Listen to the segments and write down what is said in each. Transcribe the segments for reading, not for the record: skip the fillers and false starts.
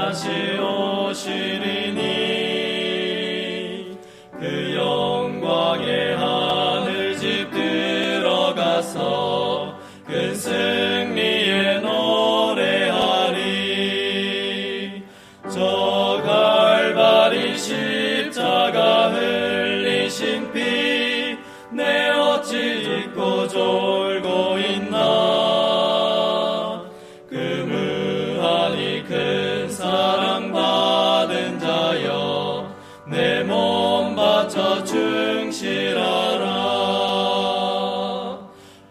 다시 오시리니 그 영광의 하늘집 들어가서 큰 승리의 노래하리. 저 갈바리 십자가 흘리신 피 내 어찌 잊고 졸고 있나. 그 무한히 큰 사랑 받은 자여 내 몸 바쳐 충실하라.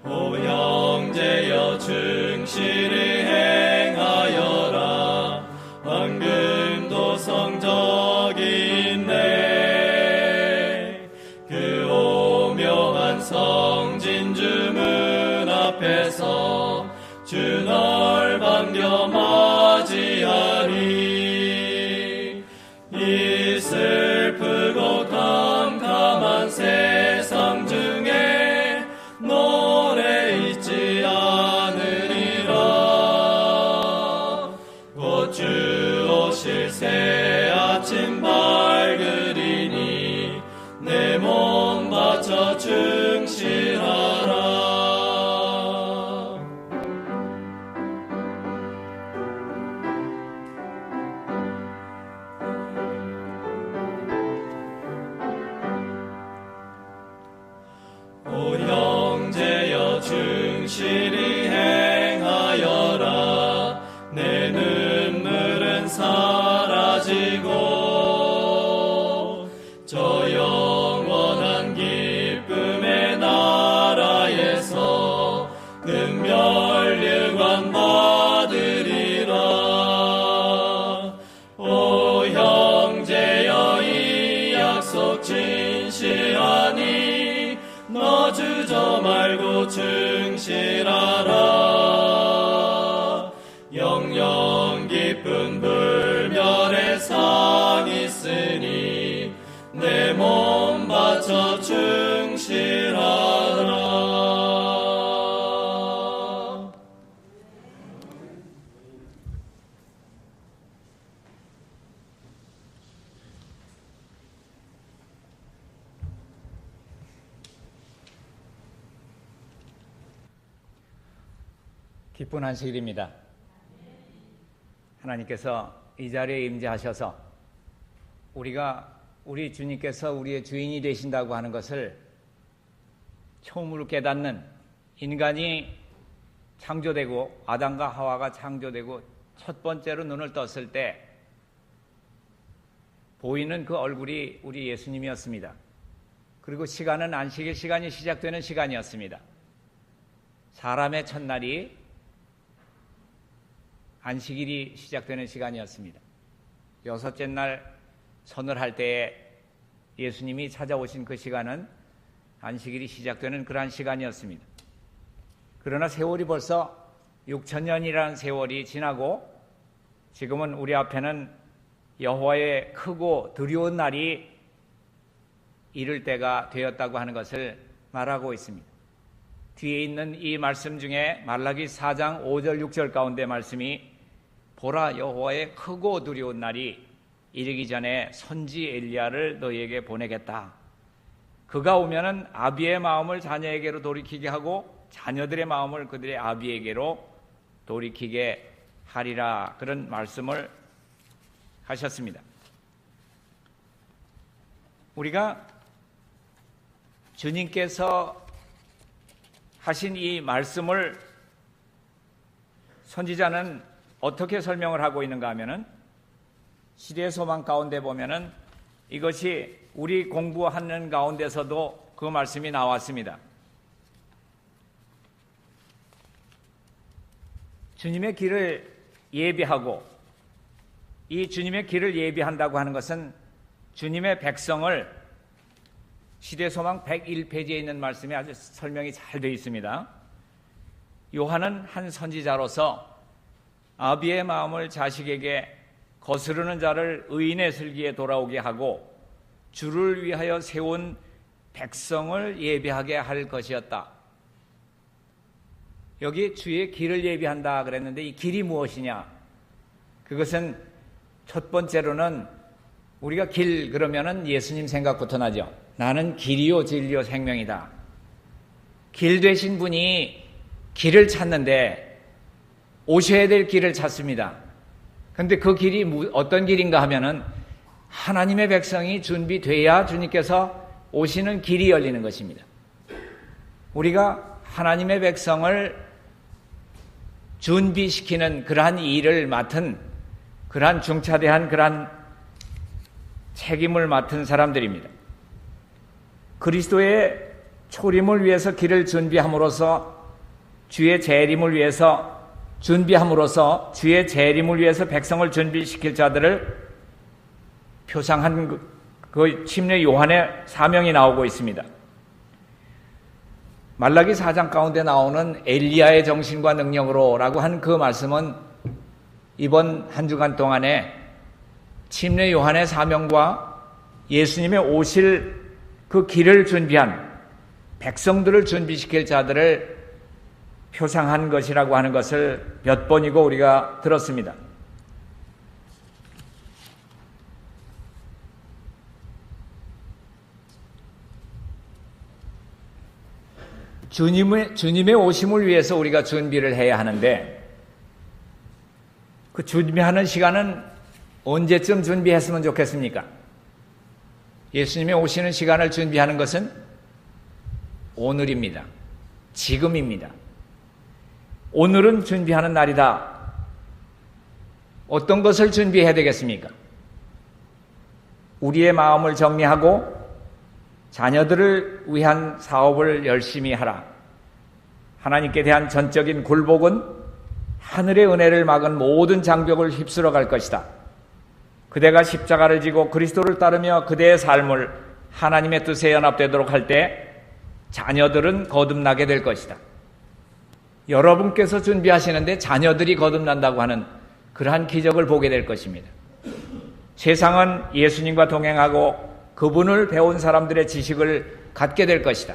오 형제여 충실히 행하여라. 황금도 성적이 있네. 그 오묘한 성진 주문 앞에서 주 널 반겨 맞이하리. 이 슬프고 캄캄한 세상 중에 노래 잊지 않으리라. 곧 주 오실 새 아침 밝으리니 내 몸 바쳐 충실하라. 오 형제여 충실히 행하여라. 내 눈물은 사라지고 저 영원한 기쁨의 나라에서 금멸류관 받으리라. 오 형제여 이 약속 진실하니 너 주저 말고 충실하라. 영영 깊은 불멸의 상 있으니 내 몸 바쳐 충실하라. 기쁜 안식일입니다. 하나님께서 이 자리에 임재하셔서 우리 주님께서 우리의 주인이 되신다고 하는 것을 처음으로 깨닫는, 인간이 창조되고 아담과 하와가 창조되고 첫 번째로 눈을 떴을 때 보이는 그 얼굴이 우리 예수님이었습니다. 그리고 시간은 안식일 시간이 시작되는 시간이었습니다. 사람의 첫날이 안식일이 시작되는 시간이었습니다. 여섯째 날 선을 할 때에 예수님이 찾아오신 그 시간은 안식일이 시작되는 그러한 시간이었습니다. 그러나 세월이 벌써 6,000년이라는 세월이 지나고 지금은 우리 앞에는 여호와의 크고 두려운 날이 이를 때가 되었다고 하는 것을 말하고 있습니다. 뒤에 있는 이 말씀 중에 말라기 4장 5절 6절 가운데 말씀이 보라 여호와의 크고 두려운 날이 이르기 전에 선지 엘리야를 너희에게 보내겠다. 그가 오면은 아비의 마음을 자녀에게로 돌이키게 하고 자녀들의 마음을 그들의 아비에게로 돌이키게 하리라. 그런 말씀을 하셨습니다. 우리가 주님께서 하신 이 말씀을 선지자는 어떻게 설명을 하고 있는가 하면은 시대의 소망 가운데 보면은 이것이 우리 공부하는 가운데서도 그 말씀이 나왔습니다. 주님의 길을 예비하고, 이 주님의 길을 예비한다고 하는 것은 주님의 백성을, 시대 소망 101페이지에 있는 말씀이 아주 설명이 잘 되어 있습니다. 요한은 한 선지자로서 아비의 마음을 자식에게 거스르는 자를 의인의 슬기에 돌아오게 하고 주를 위하여 세운 백성을 예비하게 할 것이었다. 여기 주의 길을 예비한다 그랬는데 이 길이 무엇이냐? 그것은 첫 번째로는 우리가 길 그러면은 예수님 생각부터 나죠. 나는 길이요 진리요 생명이다. 길 되신 분이 길을 찾는데 오셔야 될 길을 찾습니다. 그런데 그 길이 어떤 길인가 하면은 하나님의 백성이 준비돼야 주님께서 오시는 길이 열리는 것입니다. 우리가 하나님의 백성을 준비시키는 그러한 일을 맡은 그러한 중차대한 그러한 책임을 맡은 사람들입니다. 그리스도의 초림을 위해서 길을 준비함으로써 주의 재림을 위해서 준비함으로써 주의 재림을 위해서 백성을 준비시킬 자들을 표상한 그 침례 요한의 사명이 나오고 있습니다. 말라기 4장 가운데 나오는 엘리야의 정신과 능력으로라고 한 그 말씀은 이번 한 주간 동안에 침례 요한의 사명과 예수님의 오실 그 길을 준비한 백성들을 준비시킬 자들을 표상한 것이라고 하는 것을 몇 번이고 우리가 들었습니다. 주님의 오심을 위해서 우리가 준비를 해야 하는데 그 준비하는 시간은 언제쯤 준비했으면 좋겠습니까? 예수님의 오시는 시간을 준비하는 것은 오늘입니다. 지금입니다. 오늘은 준비하는 날이다. 어떤 것을 준비해야 되겠습니까? 우리의 마음을 정리하고 자녀들을 위한 사업을 열심히 하라. 하나님께 대한 전적인 굴복은 하늘의 은혜를 막은 모든 장벽을 휩쓸어 갈 것이다. 그대가 십자가를 지고 그리스도를 따르며 그대의 삶을 하나님의 뜻에 연합되도록 할 때 자녀들은 거듭나게 될 것이다. 여러분께서 준비하시는데 자녀들이 거듭난다고 하는 그러한 기적을 보게 될 것입니다. 세상은 예수님과 동행하고 그분을 배운 사람들의 지식을 갖게 될 것이다.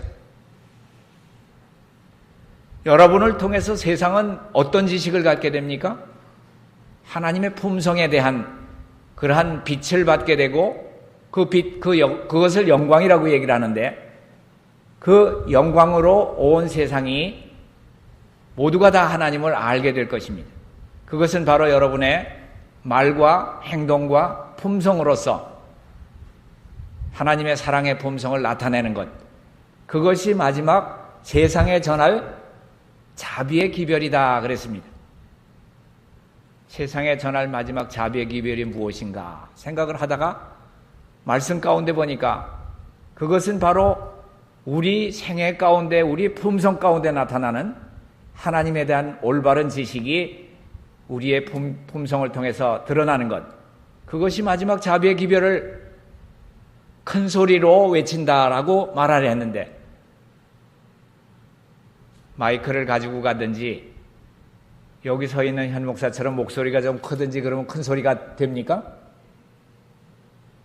여러분을 통해서 세상은 어떤 지식을 갖게 됩니까? 하나님의 품성에 대한 그러한 빛을 받게 되고 그 빛, 그것을 영광이라고 얘기를 하는데 그 영광으로 온 세상이 모두가 다 하나님을 알게 될 것입니다. 그것은 바로 여러분의 말과 행동과 품성으로서 하나님의 사랑의 품성을 나타내는 것. 그것이 마지막 세상에 전할 자비의 기별이다 그랬습니다. 세상에 전할 마지막 자비의 기별이 무엇인가 생각을 하다가 말씀 가운데 보니까 그것은 바로 우리 생애 가운데 우리 품성 가운데 나타나는 하나님에 대한 올바른 지식이 우리의 품성을 통해서 드러나는 것. 그것이 마지막 자비의 기별을 큰 소리로 외친다라고 말하려 했는데 마이크를 가지고 가든지 여기 서 있는 현 목사처럼 목소리가 좀 크든지 그러면 큰 소리가 됩니까?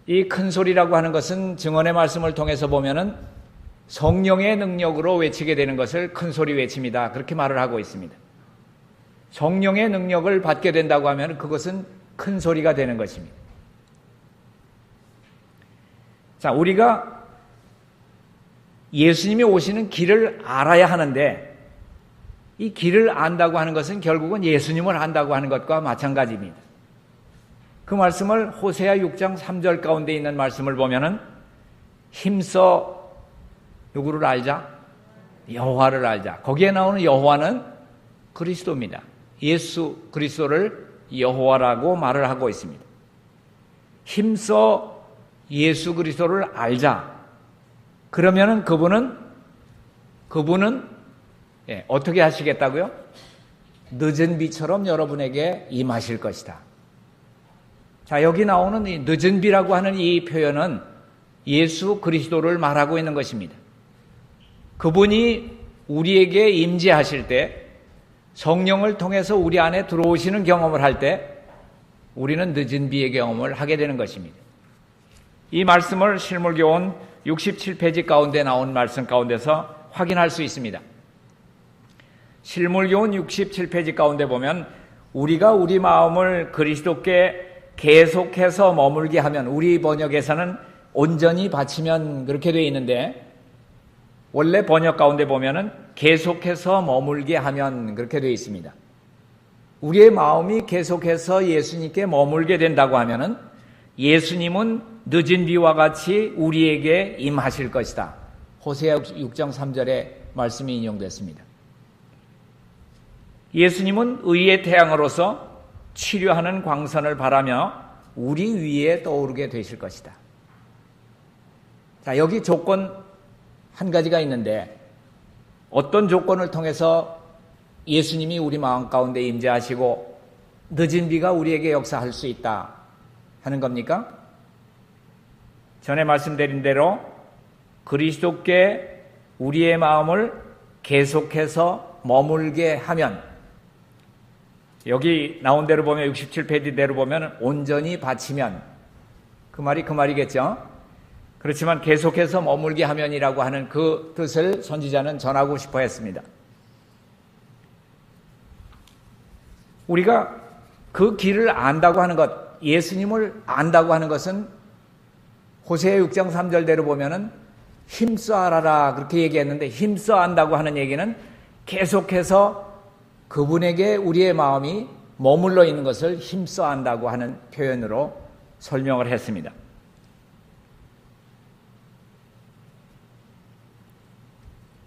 이 큰 소리라고 하는 것은 증언의 말씀을 통해서 보면은 성령의 능력으로 외치게 되는 것을 큰 소리 외침이다. 그렇게 말을 하고 있습니다. 성령의 능력을 받게 된다고 하면 그것은 큰 소리가 되는 것입니다. 자, 우리가 예수님이 오시는 길을 알아야 하는데 이 길을 안다고 하는 것은 결국은 예수님을 안다고 하는 것과 마찬가지입니다. 그 말씀을 호세아 6장 3절 가운데 있는 말씀을 보면은 힘써 누구를 알자? 여호와를 알자. 거기에 나오는 여호와는 그리스도입니다. 예수 그리스도를 여호와라고 말을 하고 있습니다. 힘써 예수 그리스도를 알자. 그러면은 그분은 어떻게 하시겠다고요? 늦은 비처럼 여러분에게 임하실 것이다. 자, 여기 나오는 이 늦은 비라고 하는 이 표현은 예수 그리스도를 말하고 있는 것입니다. 그분이 우리에게 임재하실 때 성령을 통해서 우리 안에 들어오시는 경험을 할 때 우리는 늦은 비의 경험을 하게 되는 것입니다. 이 말씀을 실물교훈 67페이지 가운데 나온 말씀 가운데서 확인할 수 있습니다. 실물교훈 67페이지 가운데 보면 우리가 우리 마음을 그리스도께 계속해서 머물게 하면, 우리 번역에서는 온전히 바치면 그렇게 되어 있는데 원래 번역 가운데 보면은 계속해서 머물게 하면 그렇게 되어 있습니다. 우리의 마음이 계속해서 예수님께 머물게 된다고 하면은 예수님은 늦은 비와 같이 우리에게 임하실 것이다. 호세아 6장 3절에 말씀이 인용됐습니다. 예수님은 의의 태양으로서 치료하는 광선을 바라며 우리 위에 떠오르게 되실 것이다. 자, 여기 조건 한 가지가 있는데 어떤 조건을 통해서 예수님이 우리 마음 가운데 임재하시고 늦은 비가 우리에게 역사할 수 있다 하는 겁니까? 전에 말씀드린 대로 그리스도께 우리의 마음을 계속해서 머물게 하면, 여기 나온 대로 보면 67페이지대로 보면 온전히 바치면, 그 말이겠죠. 그렇지만 계속해서 머물게 하면이라고 하는 그 뜻을 선지자는 전하고 싶어 했습니다. 우리가 그 길을 안다고 하는 것, 예수님을 안다고 하는 것은 호세아 6장 3절대로 보면은 힘써 알아라 그렇게 얘기했는데, 힘써 안다고 하는 얘기는 계속해서 그분에게 우리의 마음이 머물러 있는 것을 힘써 안다고 하는 표현으로 설명을 했습니다.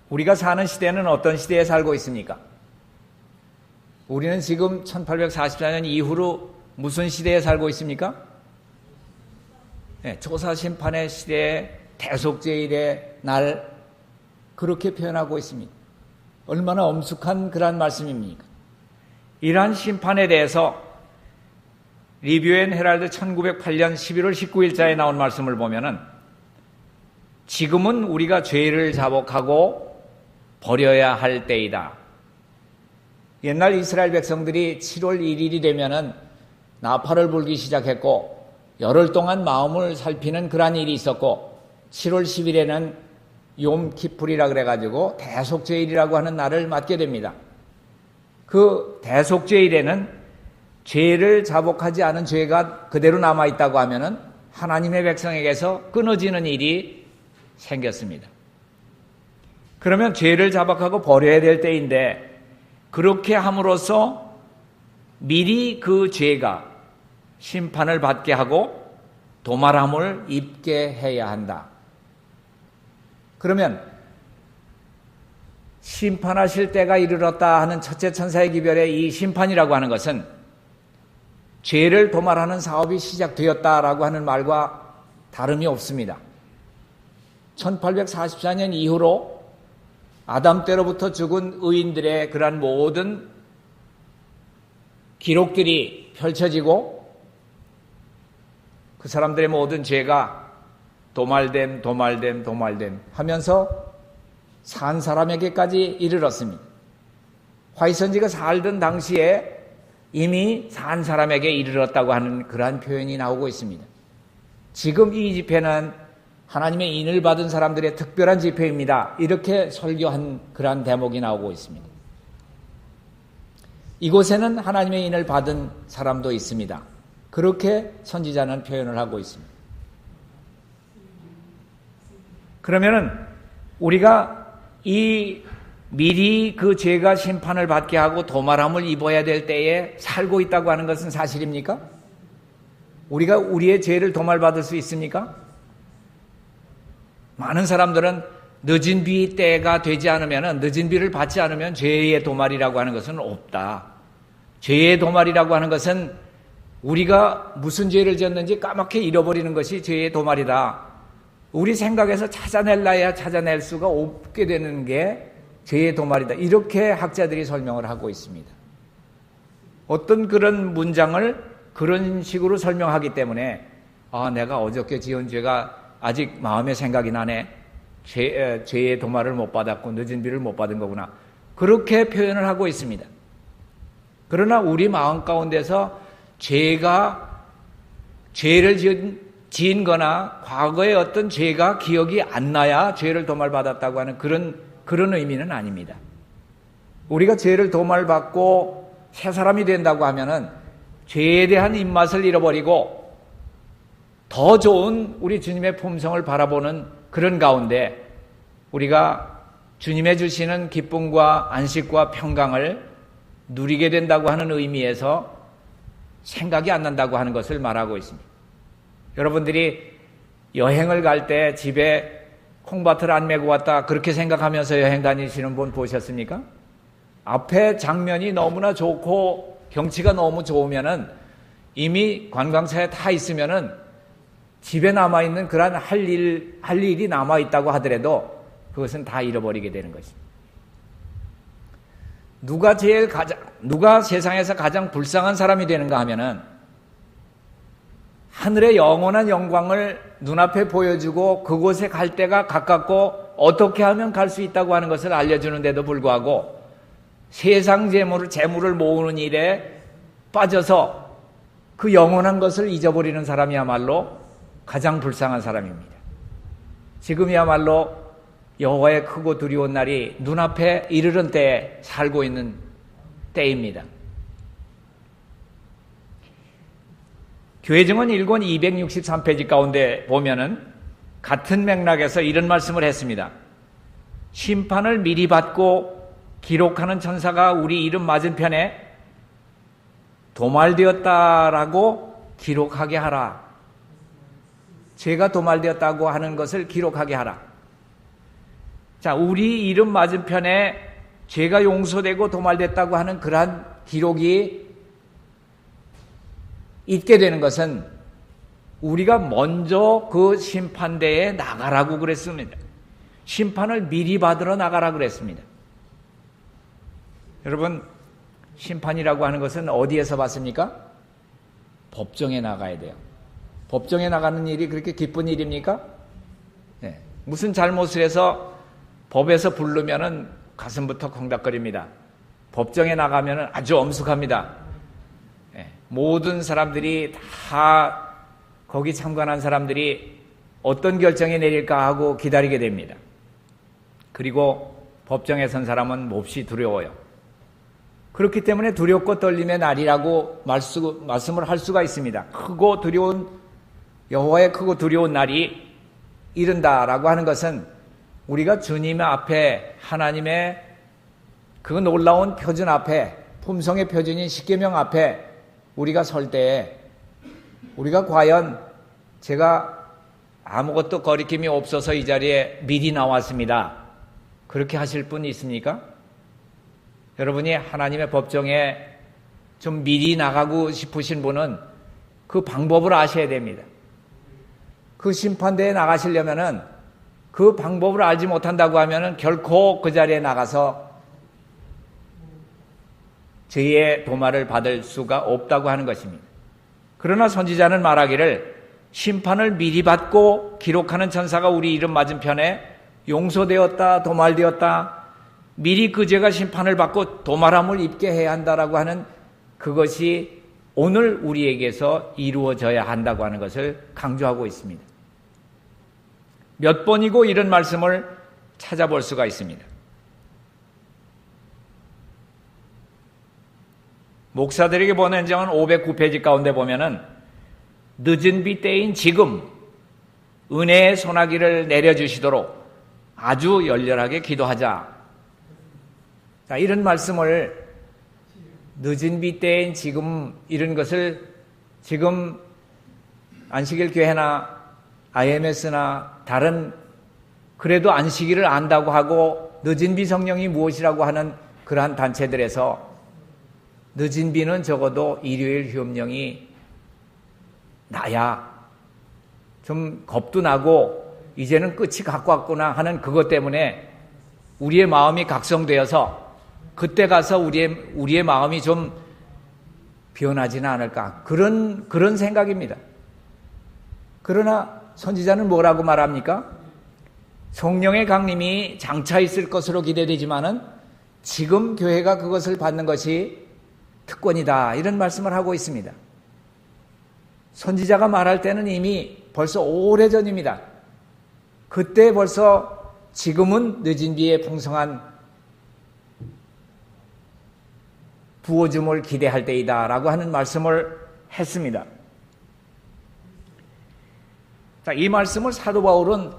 우리가 사는 시대는 어떤 시대에 살고 있습니까? 우리는 지금 1844년 이후로 무슨 시대에 살고 있습니까? 네, 조사심판의 시대에 대속제일의 날, 그렇게 표현하고 있습니다. 얼마나 엄숙한 그런 말씀입니까? 이러한 심판에 대해서 리뷰 앤 헤럴드 1908년 11월 19일자에 나온 말씀을 보면은, 지금은 우리가 죄를 자복하고 버려야 할 때이다. 옛날 이스라엘 백성들이 7월 1일이 되면은 나팔을 불기 시작했고 열흘 동안 마음을 살피는 그러한 일이 있었고, 7월 10일에는 욤키풀이라 그래가지고 대속죄일이라고 하는 날을 맞게 됩니다. 그 대속죄일에는 죄를 자복하지 않은 죄가 그대로 남아있다고 하면은 하나님의 백성에게서 끊어지는 일이 생겼습니다. 그러면 죄를 자복하고 버려야 될 때인데, 그렇게 함으로써 미리 그 죄가 심판을 받게 하고 도말함을 입게 해야 한다. 그러면 심판하실 때가 이르렀다 하는 첫째 천사의 기별의 이 심판이라고 하는 것은 죄를 도말하는 사업이 시작되었다라고 하는 말과 다름이 없습니다. 1844년 이후로 아담 때로부터 죽은 의인들의 그러한 모든 기록들이 펼쳐지고 그 사람들의 모든 죄가 도말됨 하면서 산 사람에게까지 이르렀습니다. 화이선지가 살던 당시에 이미 산 사람에게 이르렀다고 하는 그러한 표현이 나오고 있습니다. 지금 이 집회는 하나님의 인을 받은 사람들의 특별한 집회입니다. 이렇게 설교한 그러한 대목이 나오고 있습니다. 이곳에는 하나님의 인을 받은 사람도 있습니다. 그렇게 선지자는 표현을 하고 있습니다. 그러면은 우리가 이 미리 그 죄가 심판을 받게 하고 도말함을 입어야 될 때에 살고 있다고 하는 것은 사실입니까? 우리가 우리의 죄를 도말받을 수 있습니까? 많은 사람들은 늦은 비 때가 되지 않으면, 늦은 비를 받지 않으면 죄의 도말이라고 하는 것은 없다. 죄의 도말이라고 하는 것은 우리가 무슨 죄를 지었는지 까맣게 잃어버리는 것이 죄의 도말이다. 우리 생각에서 찾아낼라야 찾아낼 수가 없게 되는 게 죄의 도말이다. 이렇게 학자들이 설명을 하고 있습니다. 어떤 그런 문장을 그런 식으로 설명하기 때문에 내가 어저께 지은 죄가 아직 마음에 생각이 나네. 죄의 도말을 못 받았고 늦은 비를 못 받은 거구나. 그렇게 표현을 하고 있습니다. 그러나 우리 마음 가운데서 죄를 지은 거나 과거의 어떤 죄가 기억이 안 나야 죄를 도말받았다고 하는 그런 의미는 아닙니다. 우리가 죄를 도말받고 새 사람이 된다고 하면은 죄에 대한 입맛을 잃어버리고 더 좋은 우리 주님의 품성을 바라보는 그런 가운데 우리가 주님의 주시는 기쁨과 안식과 평강을 누리게 된다고 하는 의미에서 생각이 안 난다고 하는 것을 말하고 있습니다. 여러분들이 여행을 갈 때 집에 콩밭을 안 메고 왔다 그렇게 생각하면서 여행 다니시는 분 보셨습니까? 앞에 장면이 너무나 좋고 경치가 너무 좋으면은 이미 관광차에 타 있으면은 집에 남아있는 그러한 할 일이 남아있다고 하더라도 그것은 다 잃어버리게 되는 것입니다. 누가 세상에서 가장 불쌍한 사람이 되는가 하면은 하늘의 영원한 영광을 눈앞에 보여주고 그곳에 갈 때가 가깝고 어떻게 하면 갈 수 있다고 하는 것을 알려주는데도 불구하고 세상 재물을 모으는 일에 빠져서 그 영원한 것을 잊어버리는 사람이야말로 가장 불쌍한 사람입니다. 지금이야말로 여호와의 크고 두려운 날이 눈앞에 이르는 때에 살고 있는 때입니다. 교회증언 1권 263페이지 가운데 보면은 같은 맥락에서 이런 말씀을 했습니다. 심판을 미리 받고 기록하는 천사가 우리 이름 맞은편에 도말되었다라고 기록하게 하라. 죄가 도말되었다고 하는 것을 기록하게 하라. 자, 우리 이름 맞은편에 죄가 용서되고 도말됐다고 하는 그러한 기록이 있게 되는 것은 우리가 먼저 그 심판대에 나가라고 그랬습니다. 심판을 미리 받으러 나가라 그랬습니다. 여러분, 심판이라고 하는 것은 어디에서 받습니까? 법정에 나가야 돼요. 법정에 나가는 일이 그렇게 기쁜 일입니까? 네. 무슨 잘못을 해서 법에서 부르면은 가슴부터 콩닥거립니다. 법정에 나가면은 아주 엄숙합니다. 네. 모든 사람들이 다 거기 참관한 사람들이 어떤 결정이 내릴까 하고 기다리게 됩니다. 그리고 법정에 선 사람은 몹시 두려워요. 그렇기 때문에 두렵고 떨림의 날이라고 말씀을 할 수가 있습니다. 크고 두려운 여호와의 크고 두려운 날이 이른다라고 하는 것은 우리가 주님 앞에 하나님의 그 놀라운 표준 앞에 품성의 표준인 십계명 앞에 우리가 설 때에 우리가 과연 제가 아무것도 거리낌이 없어서 이 자리에 미리 나왔습니다. 그렇게 하실 분 있습니까? 여러분이 하나님의 법정에 좀 미리 나가고 싶으신 분은 그 방법을 아셔야 됩니다. 그 심판대에 나가시려면은 그 방법을 알지 못한다고 하면은 결코 그 자리에 나가서 죄의 도말을 받을 수가 없다고 하는 것입니다. 그러나 선지자는 말하기를 심판을 미리 받고 기록하는 천사가 우리 이름 맞은편에 용서되었다, 도말되었다, 미리 그 죄가 심판을 받고 도말함을 입게 해야 한다라고 하는 그것이 오늘 우리에게서 이루어져야 한다고 하는 것을 강조하고 있습니다. 몇 번이고 이런 말씀을 찾아볼 수가 있습니다. 목사들에게 보낸 정은 509페이지 가운데 보면은 늦은 비 때인 지금 은혜의 소나기를 내려주시도록 아주 열렬하게 기도하자. 자, 이런 말씀을 늦은 비 때인 지금 이런 것을 지금 안식일 교회나 IMS나 다른 그래도 안식일을 안다고 하고 늦은 비 성령이 무엇이라고 하는 그러한 단체들에서 늦은 비는 적어도 일요일 휴업령이 나야 좀 겁도 나고 이제는 끝이 갖고 왔구나 하는 그것 때문에 우리의 마음이 각성되어서 그때 가서 우리의 마음이 좀 변하지는 않을까 그런 생각입니다. 그러나 선지자는 뭐라고 말합니까? 성령의 강림이 장차 있을 것으로 기대되지만은 지금 교회가 그것을 받는 것이 특권이다 이런 말씀을 하고 있습니다. 선지자가 말할 때는 이미 벌써 오래전입니다. 그때 벌써 지금은 늦은 비에 풍성한 부어줌을 기대할 때이다 라고 하는 말씀을 했습니다. 자, 이 말씀을 사도 바울은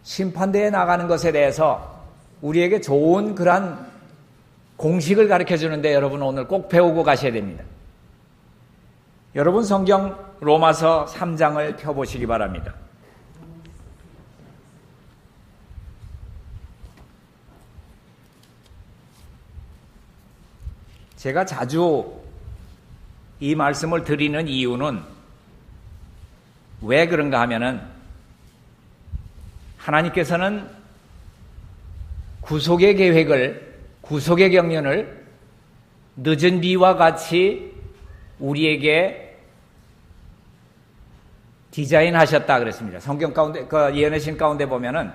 심판대에 나가는 것에 대해서 우리에게 좋은 그러한 공식을 가르쳐 주는데 여러분 오늘 꼭 배우고 가셔야 됩니다. 여러분 성경 로마서 3장을 펴보시기 바랍니다. 제가 자주 이 말씀을 드리는 이유는 왜 그런가 하면은 하나님께서는 구속의 계획을, 구속의 경륜을 늦은 비와 같이 우리에게 디자인하셨다 그랬습니다. 성경 가운데, 그 예언의 신 가운데 보면은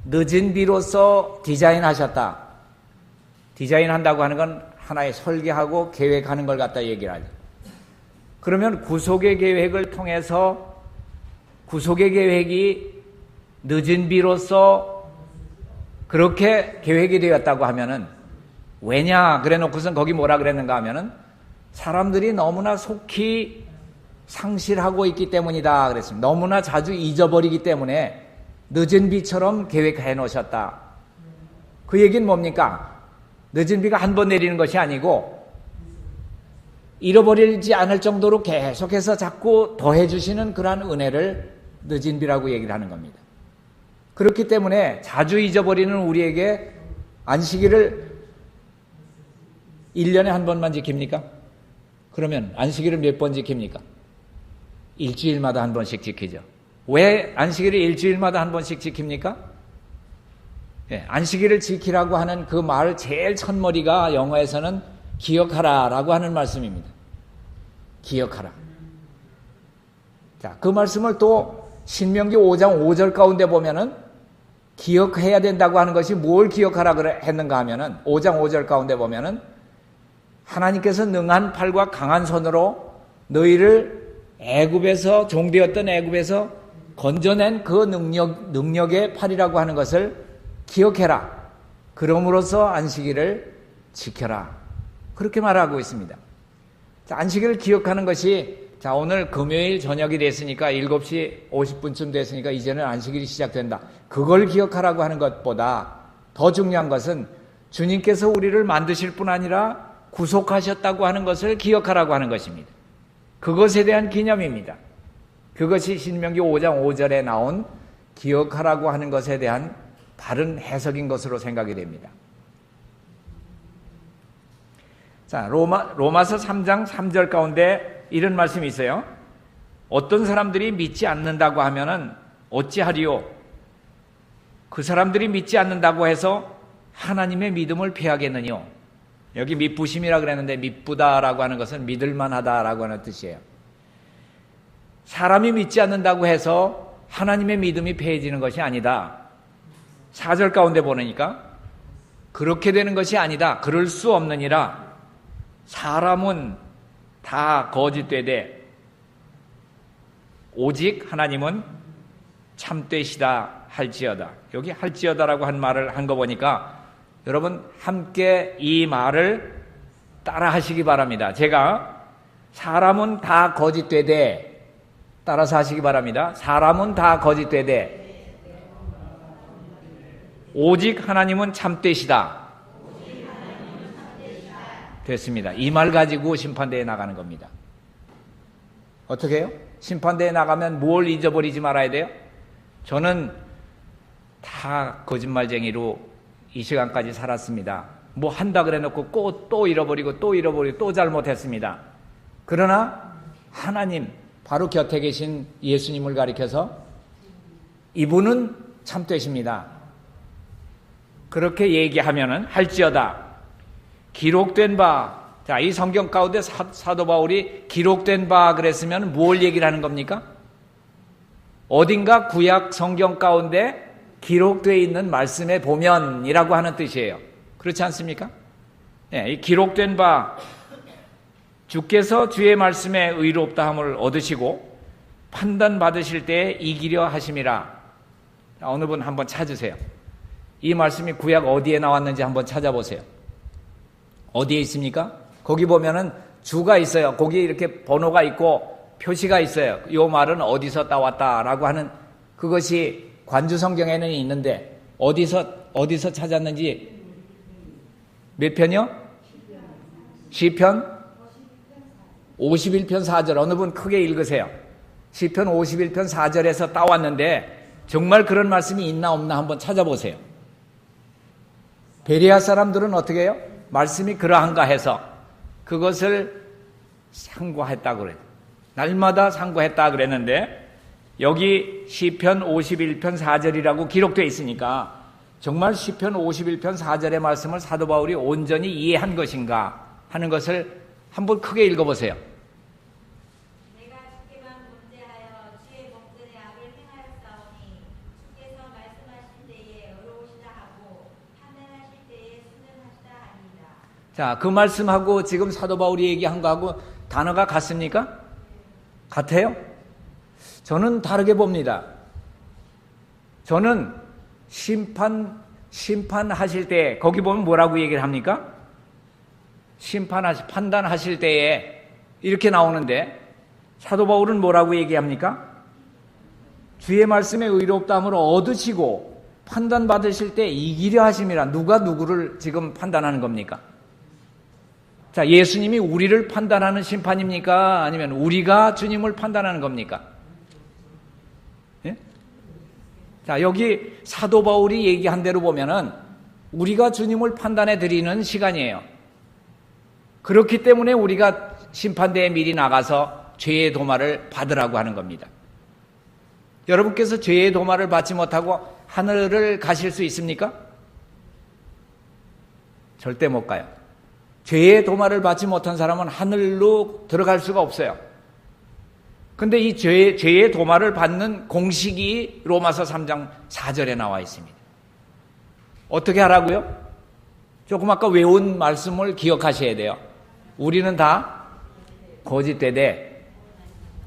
늦은 비로서 디자인하셨다. 디자인한다고 하는 건 하나의 설계하고 계획하는 걸 갖다 얘기를 하죠. 그러면 구속의 계획을 통해서 구속의 계획이 늦은 비로서 그렇게 계획이 되었다고 하면은 왜냐 그래 놓고선 거기 뭐라 그랬는가 하면은 사람들이 너무나 속히 상실하고 있기 때문이다 그랬습니다. 너무나 자주 잊어버리기 때문에 늦은 비처럼 계획해 놓으셨다. 그 얘기는 뭡니까? 늦은 비가 한 번 내리는 것이 아니고 잃어버리지 않을 정도로 계속해서 자꾸 더해 주시는 그러한 은혜를 늦은 비라고 얘기를 하는 겁니다. 그렇기 때문에 자주 잊어버리는 우리에게 안식일을 1년에 한 번만 지킵니까? 그러면 안식일을 몇 번 지킵니까? 일주일마다 한 번씩 지키죠. 왜 안식일을 일주일마다 한 번씩 지킵니까? 예, 안식일을 지키라고 하는 그 말 제일 첫머리가 영어에서는 기억하라라고 하는 말씀입니다. 기억하라. 자, 그 말씀을 또 신명기 5장 5절 가운데 보면은 기억해야 된다고 하는 것이 뭘 기억하라 했는가 하면은 5장 5절 가운데 보면은 하나님께서 능한 팔과 강한 손으로 너희를 애굽에서 종되었던 애굽에서 건져낸 그 능력의 팔이라고 하는 것을 기억해라. 그럼으로써 안식일을 지켜라. 그렇게 말하고 있습니다. 자, 안식일을 기억하는 것이 자, 오늘 금요일 저녁이 됐으니까 7시 50분쯤 됐으니까 이제는 안식일이 시작된다. 그걸 기억하라고 하는 것보다 더 중요한 것은 주님께서 우리를 만드실 뿐 아니라 구속하셨다고 하는 것을 기억하라고 하는 것입니다. 그것에 대한 기념입니다. 그것이 신명기 5장 5절에 나온 기억하라고 하는 것에 대한 바른 해석인 것으로 생각이 됩니다. 자, 로마서 3장 3절 가운데 이런 말씀이 있어요. 어떤 사람들이 믿지 않는다고 하면은 어찌하리요? 그 사람들이 믿지 않는다고 해서 하나님의 믿음을 피하겠느뇨? 여기 믿부심이라 그랬는데 믿부다라고 하는 것은 믿을만하다라고 하는 뜻이에요. 사람이 믿지 않는다고 해서 하나님의 믿음이 패해지는 것이 아니다. 4절 가운데 보니까 그렇게 되는 것이 아니다. 그럴 수 없느니라. 사람은 다 거짓되되 오직 하나님은 참되시다 할지어다. 여기 할지어다라고 한 말을 한 거 보니까 여러분 함께 이 말을 따라 하시기 바랍니다. 제가 사람은 다 거짓되되 따라서 하시기 바랍니다. 사람은 다 거짓되되 오직 하나님은 참되시다. 됐습니다. 이 말 가지고 심판대에 나가는 겁니다. 어떻게 해요? 심판대에 나가면 뭘 잊어버리지 말아야 돼요? 저는 다 거짓말쟁이로 이 시간까지 살았습니다. 뭐 한다 그래 놓고 또 잃어버리고 또 잘못했습니다. 그러나 하나님 바로 곁에 계신 예수님을 가리켜서 이분은 참되십니다. 그렇게 얘기하면은 할지어다. 기록된 바, 자, 이 성경 가운데 사도 바울이 기록된 바 그랬으면 뭘 얘기를 하는 겁니까? 어딘가 구약 성경 가운데 기록되어 있는 말씀에 보면이라고 하는 뜻이에요. 그렇지 않습니까? 네, 이 기록된 바, 주께서 주의 말씀에 의롭다함을 얻으시고 판단받으실 때에 이기려 하심이라. 어느 분 한번 찾으세요. 이 말씀이 구약 어디에 나왔는지 한번 찾아보세요. 어디에 있습니까? 거기 보면은 주가 있어요. 거기에 이렇게 번호가 있고 표시가 있어요. 이 말은 어디서 따왔다라고 하는 그것이 관주 성경에는 있는데 어디서 찾았는지 몇 편이요? 시편 51편 4절. 어느 분 크게 읽으세요. 시편 51편 4절에서 따왔는데 정말 그런 말씀이 있나 없나 한번 찾아보세요. 베레아 사람들은 어떻게 해요? 말씀이 그러한가 해서 그것을 상고했다고 그래요. 날마다 상고했다 그랬는데 여기 시편 51편 4절이라고 기록되어 있으니까 정말 시편 51편 4절의 말씀을 사도 바울이 온전히 이해한 것인가 하는 것을 한번 크게 읽어보세요. 내가 주께만 범죄하여 주의 목전에 악을 행하였사오니 주께서 말씀하실 때에 어려우시다 하고 판단하실 때에 순전하시다 하니이다. 자, 그 말씀하고 지금 사도 바울이 얘기한 거하고 단어가 같습니까? 같아요? 저는 다르게 봅니다. 저는 심판하실 때 거기 보면 뭐라고 얘기를 합니까? 판단하실 때에 이렇게 나오는데 사도 바울은 뭐라고 얘기합니까? 주의 말씀에 의롭다함을 얻으시고 판단받으실 때 이기려 하심이라. 누가 누구를 지금 판단하는 겁니까? 자, 예수님이 우리를 판단하는 심판입니까? 아니면 우리가 주님을 판단하는 겁니까? 예? 자, 여기 사도 바울이 얘기한 대로 보면은 우리가 주님을 판단해 드리는 시간이에요. 그렇기 때문에 우리가 심판대에 미리 나가서 죄의 도마를 받으라고 하는 겁니다. 여러분께서 죄의 도마를 받지 못하고 하늘을 가실 수 있습니까? 절대 못 가요. 죄의 도마를 받지 못한 사람은 하늘로 들어갈 수가 없어요. 근데 이 죄의 도마를 받는 공식이 로마서 3장 4절에 나와 있습니다. 어떻게 하라고요? 조금 아까 외운 말씀을 기억하셔야 돼요. 우리는 다 거짓되되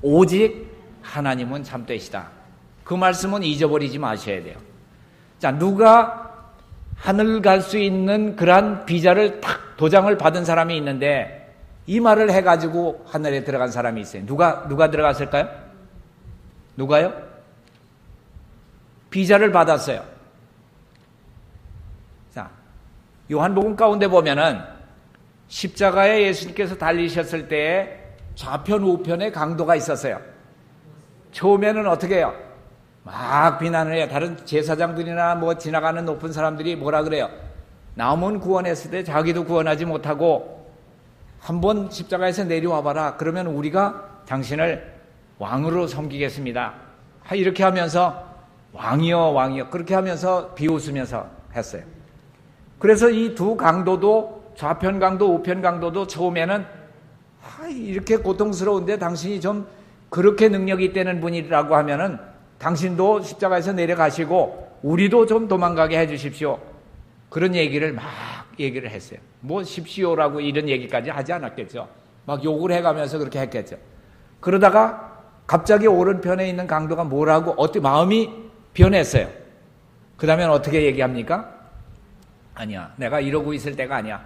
오직 하나님은 참되시다. 그 말씀은 잊어버리지 마셔야 돼요. 자, 누가 하늘 갈 수 있는 그러한 비자를 딱 도장을 받은 사람이 있는데 이 말을 해가지고 하늘에 들어간 사람이 있어요. 누가 들어갔을까요? 누가요? 비자를 받았어요. 자, 요한복음 가운데 보면은 십자가에 예수님께서 달리셨을 때에 좌편 우편에 강도가 있었어요. 처음에는 어떻게 해요? 막 비난을 해요. 다른 제사장들이나 뭐 지나가는 높은 사람들이 뭐라 그래요? 남은 구원했을 때 자기도 구원하지 못하고 한번 십자가에서 내려와 봐라. 그러면 우리가 당신을 왕으로 섬기겠습니다. 이렇게 하면서 왕이여 그렇게 하면서 비웃으면서 했어요. 그래서 이 두 강도도 좌편 강도 우편 강도도 처음에는 이렇게 고통스러운데 당신이 좀 그렇게 능력이 있다는 분이라고 하면은 당신도 십자가에서 내려가시고 우리도 좀 도망가게 해주십시오. 그런 얘기를 막 얘기를 했어요. 뭐 십시오라고 이런 얘기까지 하지 않았겠죠. 막 욕을 해가면서 그렇게 했겠죠. 그러다가 갑자기 오른편에 있는 강도가 뭐라고 어떻게 마음이 변했어요. 그 다음에 어떻게 얘기합니까? 아니야, 내가 이러고 있을 때가 아니야.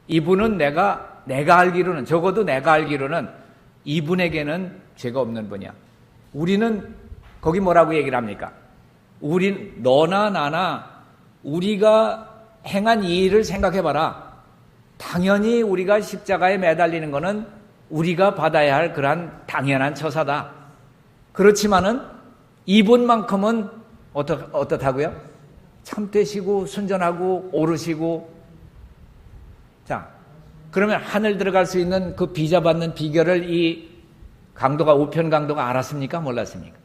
이분은 내가 알기로는, 적어도 내가 알기로는 이분에게는 죄가 없는 분이야. 우리는 거기 뭐라고 얘기를 합니까? 너나 나나 우리가 행한 이 일을 생각해봐라. 당연히 우리가 십자가에 매달리는 것은 우리가 받아야 할 그러한 당연한 처사다. 그렇지만은 이분만큼은 어떻다고요? 참되시고 순전하고 옳으시고. 자, 그러면 하늘 들어갈 수 있는 그 비자 받는 비결을 이 강도가 우편 강도가 알았습니까? 몰랐습니까?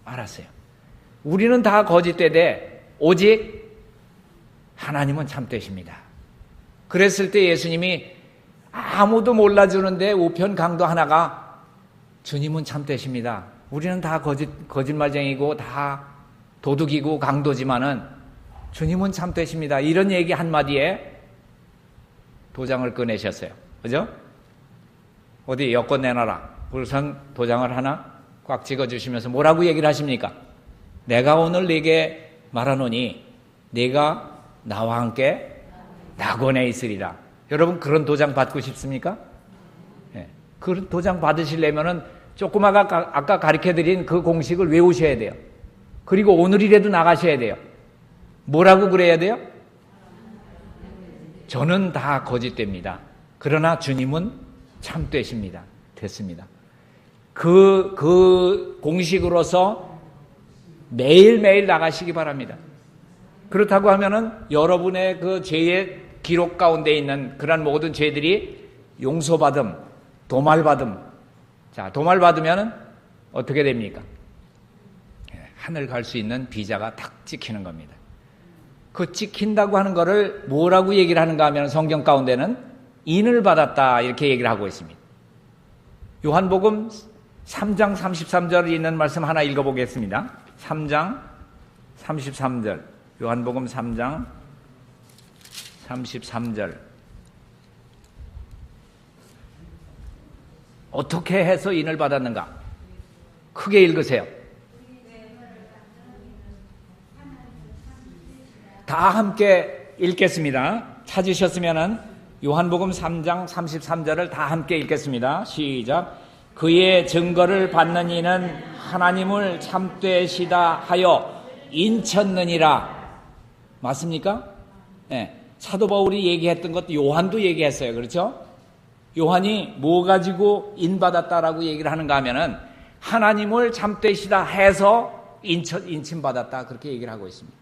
알았어요. 우리는 다 거짓되되 오직 하나님은 참되십니다. 그랬을 때 예수님이 아무도 몰라주는데 우편 강도 하나가 주님은 참되십니다. 우리는 다 거짓말쟁이고 다 도둑이고 강도지만은 주님은 참되십니다. 이런 얘기 한마디에 도장을 꺼내셨어요. 그죠? 어디 여권 내놔라. 불선 도장을 하나 꽉 찍어주시면서 뭐라고 얘기를 하십니까? 내가 오늘 네게 말하노니 네가 나와 함께 낙원에 있으리라. 여러분 그런 도장 받고 싶습니까? 네. 그 도장 받으시려면은 조그마가 아까 가르쳐드린 그 공식을 외우셔야 돼요. 그리고 오늘이라도 나가셔야 돼요. 뭐라고 그래야 돼요? 저는 다 거짓됩니다. 그러나 주님은 참되십니다. 됐습니다. 그 공식으로서 매일매일 나가시기 바랍니다. 그렇다고 하면은 여러분의 그 죄의 기록 가운데 있는 그런 모든 죄들이 용서받음, 도말받음. 자, 도말받으면은 어떻게 됩니까? 하늘 갈 수 있는 비자가 탁 찍히는 겁니다. 그 찍힌다고 하는 거를 뭐라고 얘기를 하는가 하면 성경 가운데는 인을 받았다 이렇게 얘기를 하고 있습니다. 요한복음 3장 33절에 있는 말씀 하나 읽어보겠습니다. 3장 33절 요한복음 3장 33절 어떻게 해서 인을 받았는가? 크게 읽으세요. 다 함께 읽겠습니다. 찾으셨으면 요한복음 3장 33절을 다 함께 읽겠습니다. 시작. 그의 증거를 받는 이는 하나님을 참되시다 하여 인쳤느니라. 맞습니까? 네. 사도 바울이 얘기했던 것도 요한도 얘기했어요. 그렇죠? 요한이 뭐 가지고 인받았다라고 얘기를 하는가 하면은 하나님을 참되시다 해서 인침받았다 그렇게 얘기를 하고 있습니다.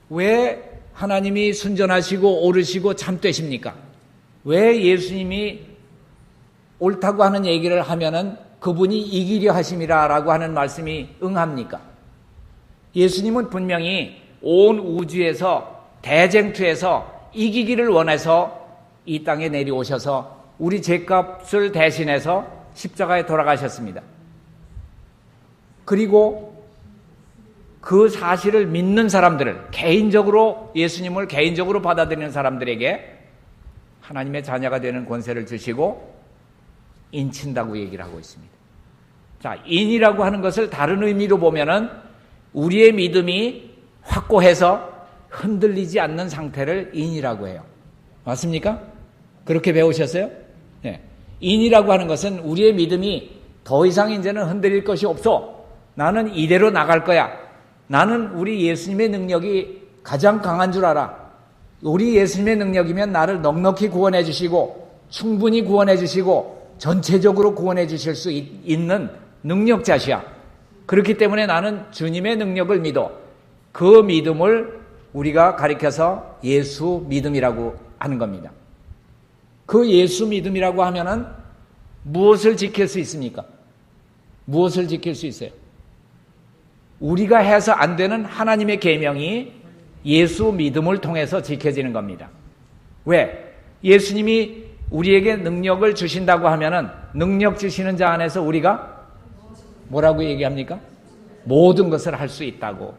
왜 하나님이 순전하시고 옳으시고 참되십니까? 왜 예수님이 옳다고 하는 얘기를 하면은 그분이 이기려 하심이라라고 하는 말씀이 응합니까? 예수님은 분명히 온 우주에서 대쟁투에서 이기기를 원해서 이 땅에 내려오셔서 우리 죄값을 대신해서 십자가에 돌아가셨습니다. 그리고 그 사실을 믿는 사람들을 개인적으로 예수님을 개인적으로 받아들이는 사람들에게 하나님의 자녀가 되는 권세를 주시고 인친다고 얘기를 하고 있습니다. 자, 인이라고 하는 것을 다른 의미로 보면은 우리의 믿음이 확고해서 흔들리지 않는 상태를 인이라고 해요. 맞습니까? 그렇게 배우셨어요? 네. 인이라고 하는 것은 우리의 믿음이 더 이상 이제는 흔들릴 것이 없어. 나는 이대로 나갈 거야. 나는 우리 예수님의 능력이 가장 강한 줄 알아. 우리 예수님의 능력이면 나를 넉넉히 구원해 주시고 충분히 구원해 주시고 전체적으로 구원해 주실 수 있는 능력자시야. 그렇기 때문에 나는 주님의 능력을 믿어. 그 믿음을 우리가 가리켜서 예수 믿음이라고 하는 겁니다. 그 예수 믿음이라고 하면은 무엇을 지킬 수 있습니까? 무엇을 지킬 수 있어요? 우리가 해서 안 되는 하나님의 계명이 예수 믿음을 통해서 지켜지는 겁니다. 왜? 예수님이 우리에게 능력을 주신다고 하면은 능력 주시는 자 안에서 우리가 뭐라고 얘기합니까? 모든 것을 할 수 있다고.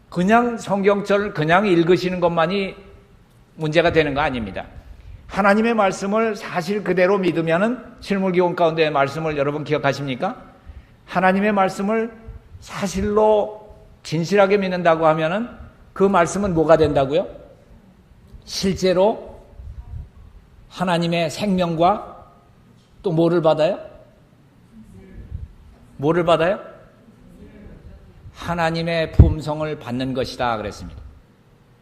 그냥 성경절을 그냥 읽으시는 것만이 문제가 되는 거 아닙니다. 하나님의 말씀을 사실 그대로 믿으면은 실물기원 가운데의 말씀을 여러분 기억하십니까? 하나님의 말씀을 사실로 진실하게 믿는다고 하면은 그 말씀은 뭐가 된다고요? 실제로 하나님의 생명과 또 뭐를 받아요? 뭐를 받아요? 하나님의 품성을 받는 것이다 그랬습니다.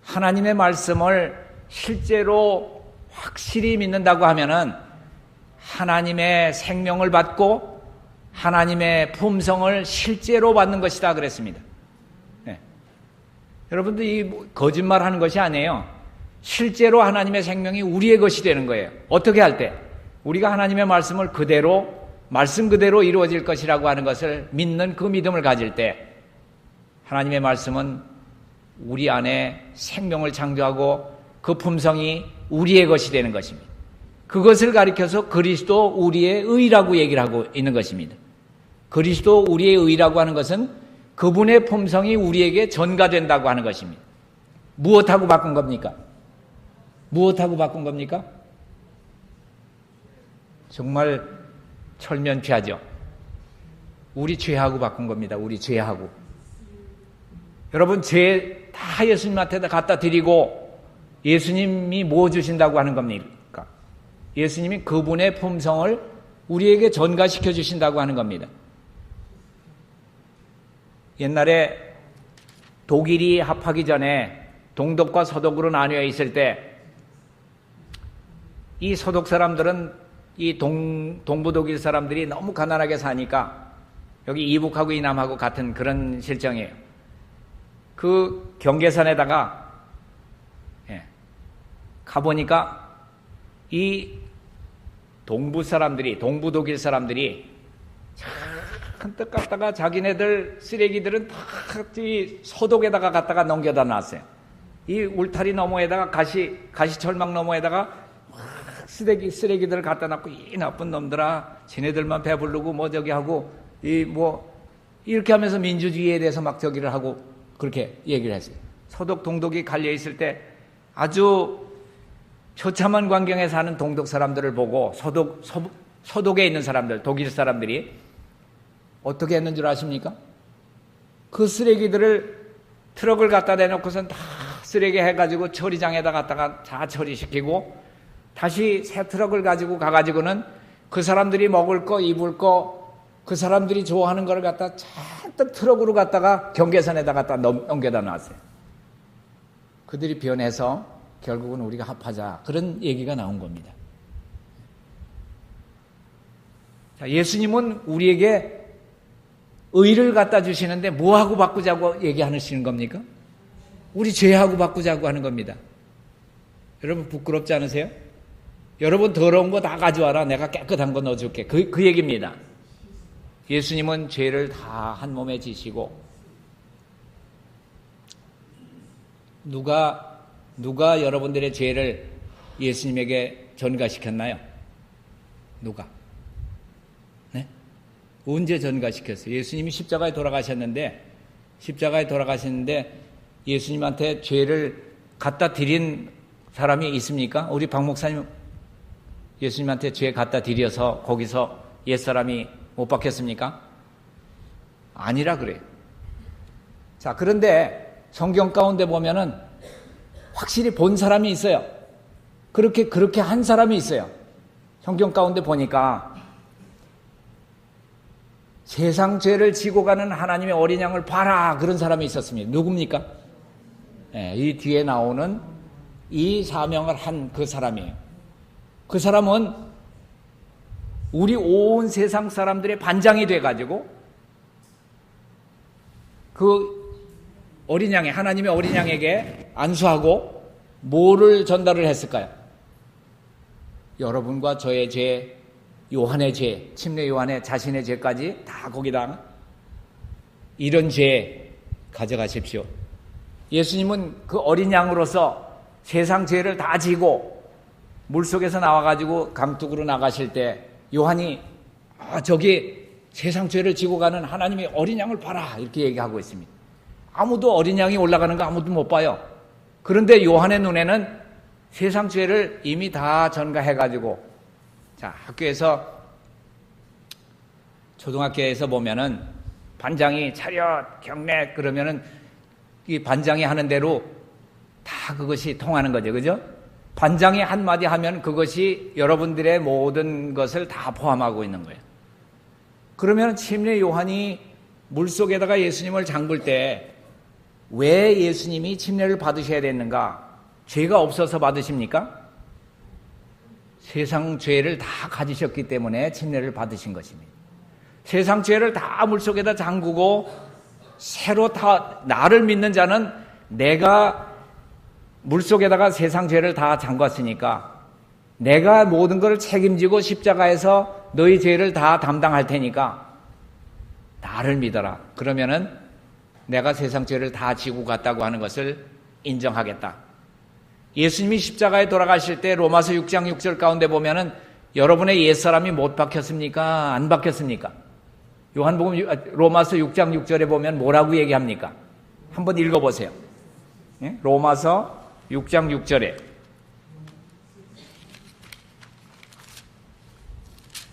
하나님의 말씀을 실제로 확실히 믿는다고 하면은 하나님의 생명을 받고 하나님의 품성을 실제로 받는 것이다 그랬습니다. 네. 여러분들 이 거짓말 하는 것이 아니에요. 실제로 하나님의 생명이 우리의 것이 되는 거예요. 어떻게 할 때? 우리가 하나님의 말씀을 그대로 말씀 그대로 이루어질 것이라고 하는 것을 믿는 그 믿음을 가질 때 하나님의 말씀은 우리 안에 생명을 창조하고 그 품성이 우리의 것이 되는 것입니다. 그것을 가리켜서 그리스도 우리의 의라고 얘기를 하고 있는 것입니다. 그리스도 우리의 의라고 하는 것은 그분의 품성이 우리에게 전가된다고 하는 것입니다. 무엇하고 바꾼 겁니까? 무엇하고 바꾼 겁니까? 정말 철면피하죠. 우리 죄하고 바꾼 겁니다. 우리 죄하고. 여러분 죄 다 예수님한테 갖다 드리고 예수님이 뭐 주신다고 하는 겁니까? 예수님이 그분의 품성을 우리에게 전가시켜 주신다고 하는 겁니다. 옛날에 독일이 합하기 전에 동독과 서독으로 나뉘어 있을 때 이 서독 사람들은 이 동부 독일 사람들이 너무 가난하게 사니까 여기 이북하고 이남하고 같은 그런 실정이에요. 그 경계선에다가 가보니까 이 동부 독일 사람들이 잔뜩 갖다가 자기네들 쓰레기들은 다 이 서독에다가 갖다가 넘겨다 놨어요. 이 울타리 너머에다가 가시철망 너머에다가 쓰레기들을 갖다 놨고, 이 나쁜 놈들아, 쟤네들만 배부르고 뭐 저기 하고 이렇게 하면서 민주주의에 대해서 막 저기를 하고 그렇게 얘기를 했어요. 서독 동독이 갈려 있을 때 아주 처참한 광경에 사는 동독 사람들을 보고 서독에 있는 사람들, 독일 사람들이 어떻게 했는 줄 아십니까? 그 쓰레기들을 트럭을 갖다 대놓고선 다 쓰레기 해가지고 처리장에다 갖다가 다 처리시키고 다시 새 트럭을 가지고 가가지고는 그 사람들이 먹을 거, 입을 거, 그 사람들이 좋아하는 걸 갖다 잔뜩 트럭으로 갖다가 경계선에다 갖다 넘겨다 놨어요. 그들이 변해서 결국은 우리가 합하자, 그런 얘기가 나온 겁니다. 자, 예수님은 우리에게 의를 갖다 주시는데 뭐하고 바꾸자고 얘기하시는 겁니까? 우리 죄하고 바꾸자고 하는 겁니다. 여러분 부끄럽지 않으세요? 여러분 더러운 거 다 가져와라, 내가 깨끗한 거 넣어줄게, 그 얘기입니다. 예수님은 죄를 다 한 몸에 지시고, 누가 여러분들의 죄를 예수님에게 전가시켰나요? 누가? 네? 언제 전가시켰어요? 예수님이 십자가에 돌아가셨는데 예수님한테 죄를 갖다 드린 사람이 있습니까? 우리 박 목사님 예수님한테 죄 갖다 드려서 거기서 옛사람이 못 박혔습니까? 아니라 그래요. 자, 그런데 성경 가운데 보면은 확실히 본 사람이 있어요. 그렇게 한 사람이 있어요. 성경 가운데 보니까 세상 죄를 지고 가는 하나님의 어린 양을 봐라, 그런 사람이 있었습니다. 누굽니까? 네, 이 뒤에 나오는 이 사명을 한 그 사람이에요. 그 사람은 우리 온 세상 사람들의 반장이 돼가지고 그 어린 양의, 하나님의 어린 양에게 안수하고 뭐를 전달을 했을까요? 여러분과 저의 죄, 요한의 죄, 침례 요한의 자신의 죄까지 다 거기다 이런 죄 가져가십시오. 예수님은 그 어린 양으로서 세상 죄를 다 지고 물속에서 나와가지고 강둑으로 나가실 때 요한이 저기 세상 죄를 지고 가는 하나님의 어린 양을 봐라, 이렇게 얘기하고 있습니다. 아무도 어린 양이 올라가는 거 아무도 못 봐요. 그런데 요한의 눈에는 세상 죄를 이미 다 전가해가지고, 자, 학교에서 초등학교에서 보면은 반장이 차렷 경례 그러면은 이 반장이 하는 대로 다 그것이 통하는 거죠, 그죠? 반장이 한마디 하면 그것이 여러분들의 모든 것을 다 포함하고 있는 거예요. 그러면 침례 요한이 물속에다가 예수님을 잠글 때 왜 예수님이 침례를 받으셔야 됐는가? 죄가 없어서 받으십니까? 세상 죄를 다 가지셨기 때문에 침례를 받으신 것입니다. 세상 죄를 다 물속에다 잠그고 새로 다 나를 믿는 자는 내가 물속에다가 세상 죄를 다 잠갔으니까 내가 모든 것을 책임지고 십자가에서 너희 죄를 다 담당할 테니까 나를 믿어라. 그러면은 내가 세상 죄를 다 지고 갔다고 하는 것을 인정하겠다. 예수님이 십자가에 돌아가실 때 로마서 6장 6절 가운데 보면은 여러분의 옛사람이 못 박혔습니까? 안 박혔습니까? 로마서 6장 6절에 보면 뭐라고 얘기합니까? 한번 읽어보세요. 예? 로마서 6장 6절에.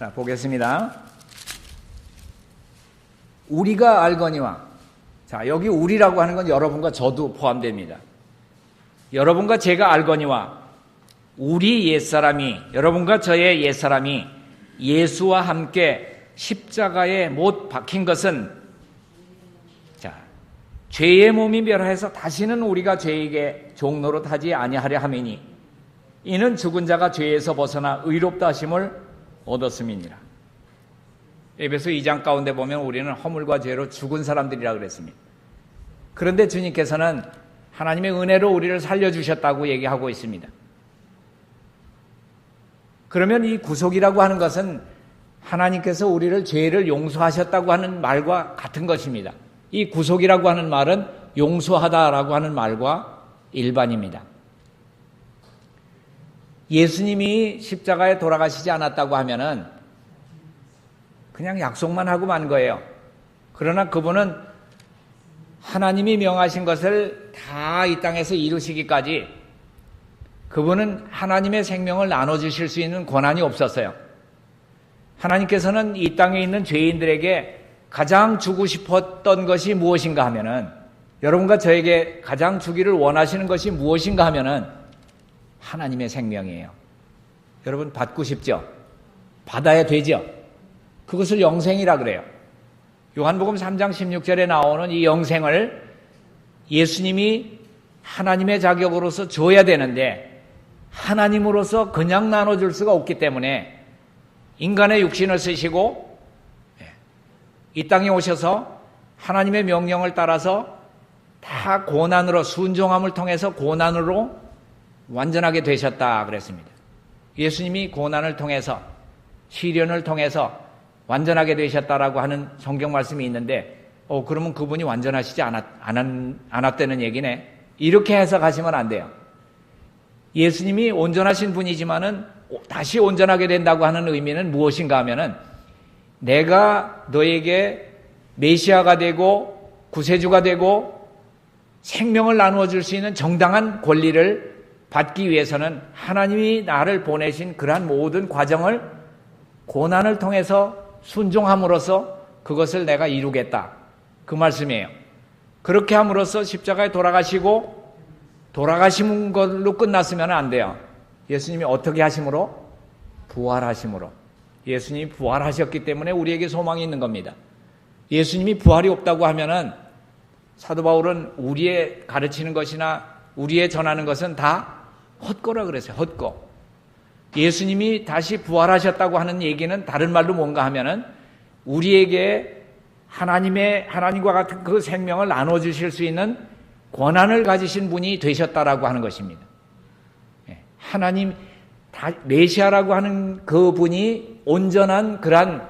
자, 보겠습니다. 우리가 알거니와. 자, 여기 우리라고 하는 건 여러분과 저도 포함됩니다. 여러분과 제가 알거니와 우리 옛사람이, 여러분과 저의 옛사람이 예수와 함께 십자가에 못 박힌 것은, 자, 죄의 몸이 멸하여서 다시는 우리가 죄에게 종로로 타지 아니하려 함이니 이는 죽은 자가 죄에서 벗어나 의롭다 하심을 얻었음이니라. 에베소 2장 가운데 보면 우리는 허물과 죄로 죽은 사람들이라 그랬습니다. 그런데 주님께서는 하나님의 은혜로 우리를 살려주셨다고 얘기하고 있습니다. 그러면 이 구속이라고 하는 것은 하나님께서 우리를 죄를 용서하셨다고 하는 말과 같은 것입니다. 이 구속이라고 하는 말은 용서하다라고 하는 말과 일반입니다. 예수님이 십자가에 돌아가시지 않았다고 하면은 그냥 약속만 하고 만 거예요. 그러나 그분은 하나님이 명하신 것을 다 이 땅에서 이루시기까지 그분은 하나님의 생명을 나눠주실 수 있는 권한이 없었어요. 하나님께서는 이 땅에 있는 죄인들에게 가장 주고 싶었던 것이 무엇인가 하면은, 여러분과 저에게 가장 주기를 원하시는 것이 무엇인가 하면은 하나님의 생명이에요. 여러분 받고 싶죠? 받아야 되죠? 그것을 영생이라 그래요. 요한복음 3장 16절에 나오는 이 영생을 예수님이 하나님의 자격으로서 줘야 되는데 하나님으로서 그냥 나눠줄 수가 없기 때문에 인간의 육신을 쓰시고 이 땅에 오셔서 하나님의 명령을 따라서 다 고난으로, 순종함을 통해서 고난으로 완전하게 되셨다 그랬습니다. 예수님이 고난을 통해서, 시련을 통해서 완전하게 되셨다라고 하는 성경 말씀이 있는데 그러면 그분이 완전하시지 않았다는 얘기네. 이렇게 해석하시면 안 돼요. 예수님이 온전하신 분이지만은 다시 온전하게 된다고 하는 의미는 무엇인가 하면은 내가 너에게 메시아가 되고 구세주가 되고 생명을 나누어 줄 수 있는 정당한 권리를 받기 위해서는 하나님이 나를 보내신 그러한 모든 과정을 고난을 통해서 순종함으로써 그것을 내가 이루겠다. 그 말씀이에요. 그렇게 함으로써 십자가에 돌아가시고 돌아가신 걸로 끝났으면 안 돼요. 예수님이 어떻게 하심으로? 부활하심으로. 예수님이 부활하셨기 때문에 우리에게 소망이 있는 겁니다. 예수님이 부활이 없다고 하면은 사도 바울은 우리의 가르치는 것이나 우리의 전하는 것은 다 헛거라 그랬어요. 헛거. 예수님이 다시 부활하셨다고 하는 얘기는 다른 말로 뭔가 하면은 우리에게 하나님과 같은 그 생명을 나눠주실 수 있는 권한을 가지신 분이 되셨다라고 하는 것입니다. 하나님, 메시아라고 하는 그 분이 온전한 그러한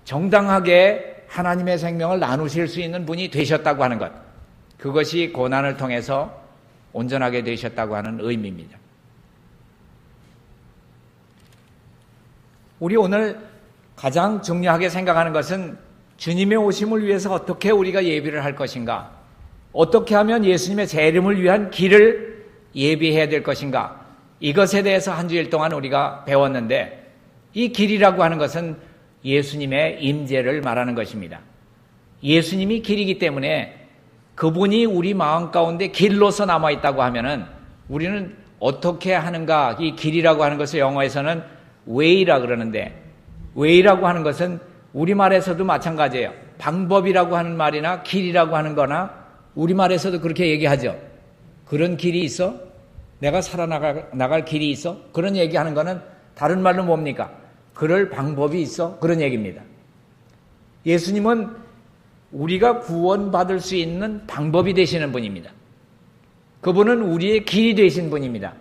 정당하게 하나님의 생명을 나누실 수 있는 분이 되셨다고 하는 것. 그것이 고난을 통해서 온전하게 되셨다고 하는 의미입니다. 우리 오늘 가장 중요하게 생각하는 것은 주님의 오심을 위해서 어떻게 우리가 예비를 할 것인가, 어떻게 하면 예수님의 재림을 위한 길을 예비해야 될 것인가, 이것에 대해서 한 주일 동안 우리가 배웠는데 이 길이라고 하는 것은 예수님의 임재를 말하는 것입니다. 예수님이 길이기 때문에 그분이 우리 마음 가운데 길로서 남아있다고 하면은 우리는 어떻게 하는가, 이 길이라고 하는 것을 영어에서는 way라 그러는데 way라고 하는 것은 우리말에서도 마찬가지예요. 방법이라고 하는 말이나 길이라고 하는 거나 우리말에서도 그렇게 얘기하죠. 그런 길이 있어? 내가 살아나갈 길이 있어? 그런 얘기하는 거는 다른 말로 뭡니까? 그럴 방법이 있어? 그런 얘기입니다. 예수님은 우리가 구원받을 수 있는 방법이 되시는 분입니다. 그분은 우리의 길이 되신 분입니다.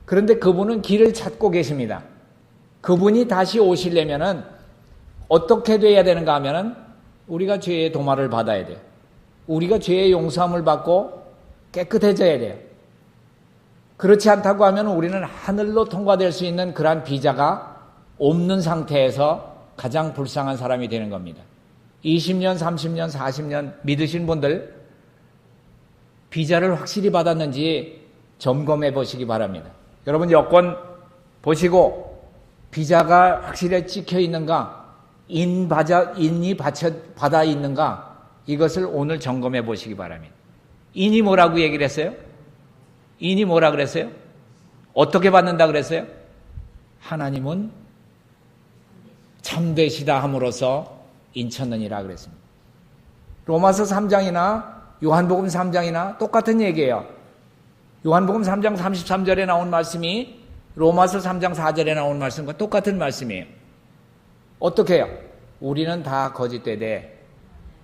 그런데 그분은 길을 찾고 계십니다. 그분이 다시 오시려면은 어떻게 돼야 되는가 하면은 우리가 죄의 도말을 받아야 돼요. 우리가 죄의 용서함을 받고 깨끗해져야 돼요. 그렇지 않다고 하면 우리는 하늘로 통과될 수 있는 그러한 비자가 없는 상태에서 가장 불쌍한 사람이 되는 겁니다. 20년, 30년, 40년 믿으신 분들 비자를 확실히 받았는지 점검해 보시기 바랍니다. 여러분 여권 보시고 비자가 확실히 찍혀 있는가, 인이 받아 있는가, 이것을 오늘 점검해 보시기 바랍니다. 인이 뭐라고 얘기를 했어요? 인이 뭐라 그랬어요? 어떻게 받는다 그랬어요? 하나님은 참되시다 함으로써 인쳤느니라 그랬습니다. 로마서 3장이나 요한복음 3장이나 똑같은 얘기예요. 요한복음 3장 33절에 나온 말씀이 로마서 3장 4절에 나온 말씀과 똑같은 말씀이에요. 어떻게 해요? 우리는 다 거짓되되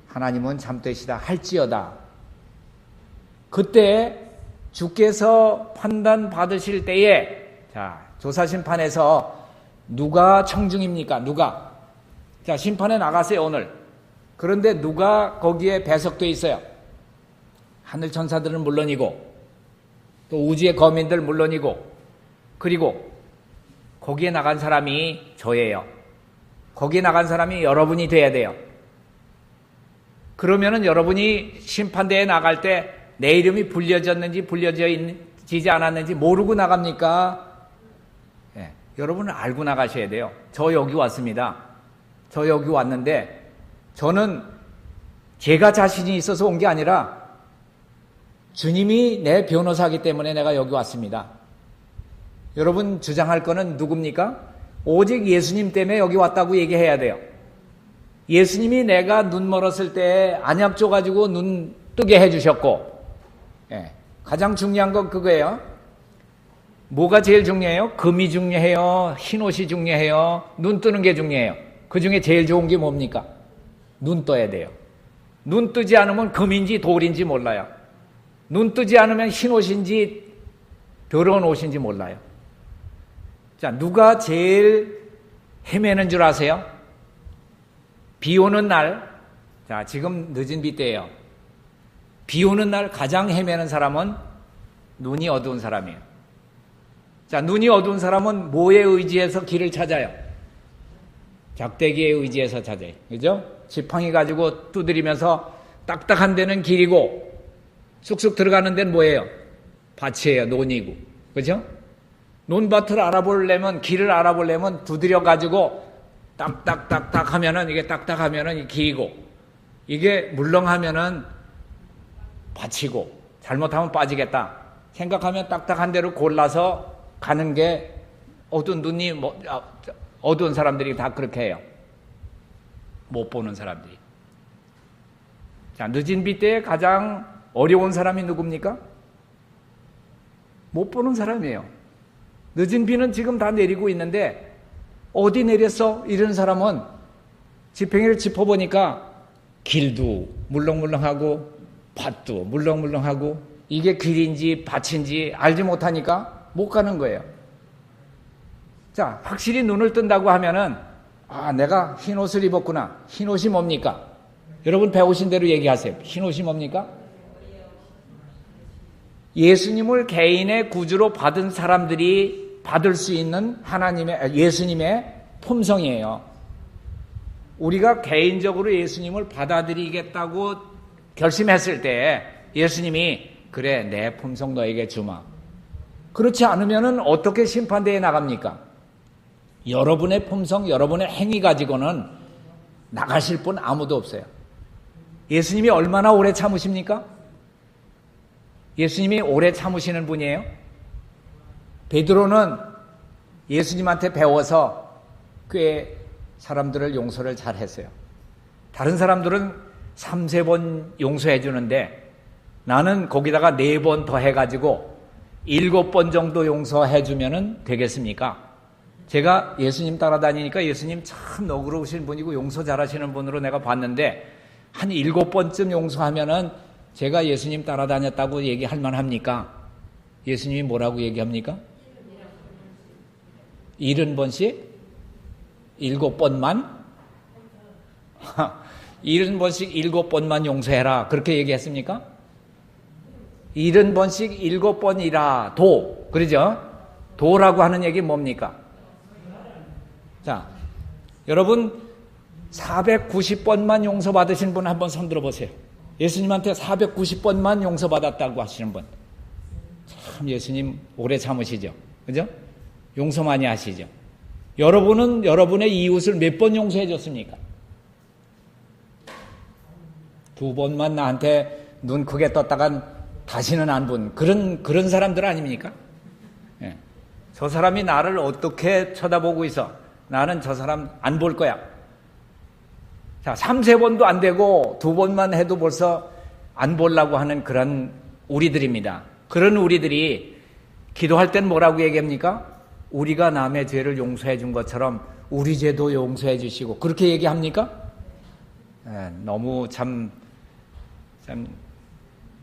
하나님은 참되시다 할지어다. 그때 주께서 판단 받으실 때에, 자, 조사심판에서 누가 청중입니까? 누가? 자, 심판에 나가세요, 오늘. 그런데 누가 거기에 배석되어 있어요? 하늘 천사들은 물론이고, 또 우주의 거민들 물론이고, 그리고 거기에 나간 사람이 저예요. 거기에 나간 사람이 여러분이 돼야 돼요. 그러면은 여러분이 심판대에 나갈 때 내 이름이 불려졌는지 불려지지 않았는지 모르고 나갑니까? 예, 여러분은 알고 나가셔야 돼요. 저 여기 왔습니다. 저 여기 왔는데 저는 제가 자신이 있어서 온 게 아니라 주님이 내 변호사이기 때문에 내가 여기 왔습니다. 여러분 주장할 거는 누굽니까? 오직 예수님 때문에 여기 왔다고 얘기해야 돼요. 예수님이 내가 눈 멀었을 때 안약 줘가지고 눈 뜨게 해주셨고, 예, 가장 중요한 건 그거예요. 뭐가 제일 중요해요? 금이 중요해요? 흰옷이 중요해요? 눈 뜨는 게 중요해요? 그 중에 제일 좋은 게 뭡니까? 눈 떠야 돼요. 눈 뜨지 않으면 금인지 돌인지 몰라요. 눈 뜨지 않으면 흰옷인지 더러운 옷인지 몰라요. 자, 누가 제일 헤매는 줄 아세요? 비 오는 날, 자, 지금 늦은 비 때예요. 비 오는 날 가장 헤매는 사람은 눈이 어두운 사람이에요. 자, 눈이 어두운 사람은 뭐에 의지해서 길을 찾아요? 작대기에 의지해서 찾아요. 그죠? 지팡이 가지고 두드리면서 딱딱한 데는 길이고 쑥쑥 들어가는 데는 뭐예요? 밭이에요. 논이고. 그죠? 논밭을 알아보려면, 길을 알아보려면 두드려 가지고 딱딱딱딱 하면은, 이게 딱딱하면은 길이고, 이게 물렁하면은 밭이고, 잘못하면 빠지겠다 생각하면 딱딱한 데로 골라서 가는 게 어두운 눈이 어두운 사람들이 다 그렇게 해요. 못 보는 사람들이. 자, 늦은 비 때에 가장 어려운 사람이 누굽니까? 못 보는 사람이에요. 늦은 비는 지금 다 내리고 있는데 어디 내렸어? 이런 사람은 지팽이를 짚어보니까 길도 물렁물렁하고 밭도 물렁물렁하고 이게 길인지 밭인지 알지 못하니까 못 가는 거예요. 자, 확실히 눈을 뜬다고 하면은, 아, 내가 흰옷을 입었구나. 흰옷이 뭡니까? 여러분 배우신 대로 얘기하세요. 흰옷이 뭡니까? 예수님을 개인의 구주로 받은 사람들이 받을 수 있는 예수님의 품성이에요. 우리가 개인적으로 예수님을 받아들이겠다고 결심했을 때 예수님이 그래, 내 품성 너에게 주마. 그렇지 않으면은 어떻게 심판대에 나갑니까? 여러분의 품성, 여러분의 행위 가지고는 나가실 분 아무도 없어요. 예수님이 얼마나 오래 참으십니까? 예수님이 오래 참으시는 분이에요. 베드로는 예수님한테 배워서 꽤 사람들을 용서를 잘 했어요. 다른 사람들은 3-4번 용서해 주는데 나는 거기다가 4번 더 해가지고 7번 정도 용서해 주면은 되겠습니까? 제가 예수님 따라다니니까 예수님 참 너그러우신 분이고 용서 잘하시는 분으로 내가 봤는데 한 7번쯤 용서하면은 제가 예수님 따라다녔다고 얘기할 만합니까? 예수님이 뭐라고 얘기합니까? 70번씩? 7번만? 70번씩 7번만 용서해라. 그렇게 얘기했습니까? 70번씩 7번이라 도. 그러죠? 도라고 하는 얘기 뭡니까? 자, 여러분 490번만 용서받으신 분 한번 손 들어보세요. 예수님한테 490번만 용서받았다고 하시는 분. 참 예수님 오래 참으시죠? 그죠? 용서 많이 하시죠? 여러분은 여러분의 이웃을 몇 번 용서해 줬습니까? 2번만 나한테 눈 크게 떴다간 다시는 안 본 그런 사람들 아닙니까? 예. 저 사람이 나를 어떻게 쳐다보고 있어? 나는 저 사람 안 볼 거야. 자, 3-4번도 안 되고 2번만 해도 벌써 안 보려고 하는 그런 우리들입니다. 그런 우리들이 기도할 땐 뭐라고 얘기합니까? 우리가 남의 죄를 용서해 준 것처럼 우리 죄도 용서해 주시고 그렇게 얘기합니까? 예, 너무 참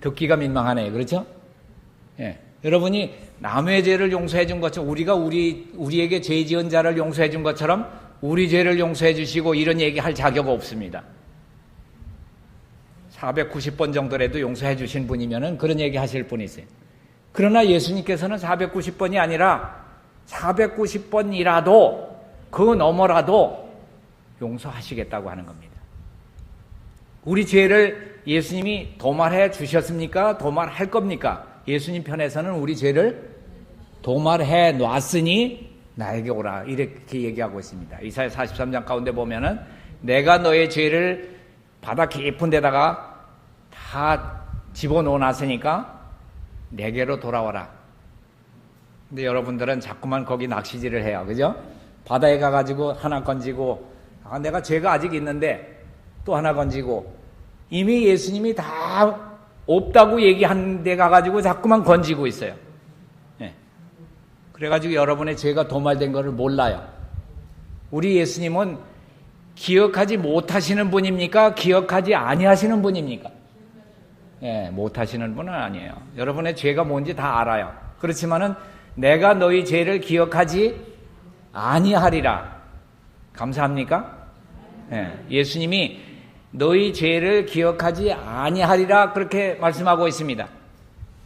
듣기가 민망하네요. 그렇죠? 예. 여러분이 남의 죄를 용서해 준 것처럼 우리에게 죄 지은 자를 용서해 준 것처럼 우리 죄를 용서해 주시고 이런 얘기 할 자격 없습니다. 490번 정도라도 용서해 주신 분이면은 그런 얘기 하실 분이 있어요. 그러나 예수님께서는 490번이 아니라 490번이라도 그 너머라도 용서하시겠다고 하는 겁니다. 우리 죄를 예수님이 도말해 주셨습니까? 도말할 겁니까? 예수님 편에서는 우리 죄를 도말해 놨으니 나에게 오라 이렇게 얘기하고 있습니다. 이사야 43장 가운데 보면은 내가 너의 죄를 바다 깊은 데다가 다 집어넣어 놨으니까 내게로 돌아와라. 근데 여러분들은 자꾸만 거기 낚시질을 해요. 그죠? 바다에 가가지고 하나 건지고 내가 죄가 아직 있는데 또 하나 건지고 이미 예수님이 다 없다고 얘기한 데 가가지고 자꾸만 건지고 있어요. 네. 그래가지고 여러분의 죄가 도말된 것을 몰라요. 우리 예수님은 기억하지 못하시는 분입니까? 기억하지 아니하시는 분입니까? 예, 못하시는 분은 아니에요. 여러분의 죄가 뭔지 다 알아요. 그렇지만은 내가 너희 죄를 기억하지 아니하리라. 감사합니까? 예, 예수님이 너희 죄를 기억하지 아니하리라 그렇게 말씀하고 있습니다.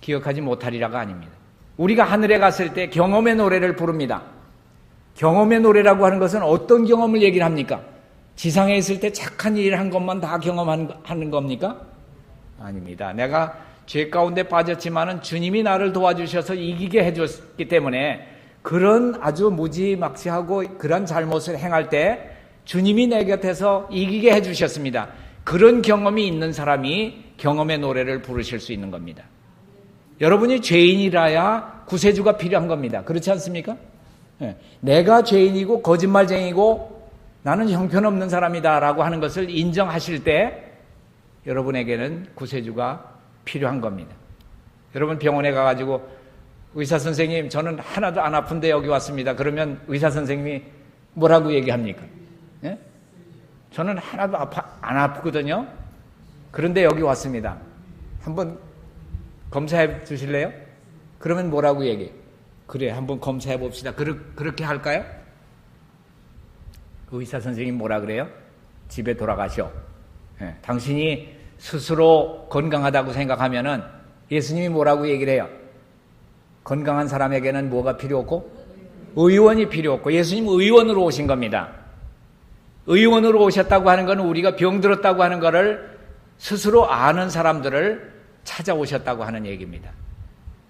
기억하지 못하리라가 아닙니다. 우리가 하늘에 갔을 때 경험의 노래를 부릅니다. 경험의 노래라고 하는 것은 어떤 경험을 얘기를 합니까? 지상에 있을 때 착한 일을 한 것만 다 경험하는 겁니까? 아닙니다. 내가 죄 가운데 빠졌지만은 주님이 나를 도와주셔서 이기게 해줬기 때문에 그런 아주 무지막지하고 그런 잘못을 행할 때 주님이 내 곁에서 이기게 해주셨습니다. 그런 경험이 있는 사람이 경험의 노래를 부르실 수 있는 겁니다. 여러분이 죄인이라야 구세주가 필요한 겁니다. 그렇지 않습니까? 네. 내가 죄인이고 거짓말쟁이고 나는 형편없는 사람이다라고 하는 것을 인정하실 때 여러분에게는 구세주가 필요한 겁니다. 여러분 병원에 가가지고 의사 선생님 저는 하나도 안 아픈데 여기 왔습니다. 그러면 의사 선생님이 뭐라고 얘기합니까? 예? 저는 하나도 안 아프거든요. 그런데 여기 왔습니다. 한번 검사해 주실래요? 그러면 뭐라고 얘기해요? 그래 한번 검사해 봅시다. 그렇게 할까요? 그 의사 선생님 뭐라 그래요? 집에 돌아가셔. 예, 당신이 스스로 건강하다고 생각하면은 예수님이 뭐라고 얘기를 해요? 건강한 사람에게는 뭐가 필요 없고? 의원이 필요 없고 예수님 의원으로 오신 겁니다. 의원으로 오셨다고 하는 것은 우리가 병들었다고 하는 것을 스스로 아는 사람들을 찾아오셨다고 하는 얘기입니다.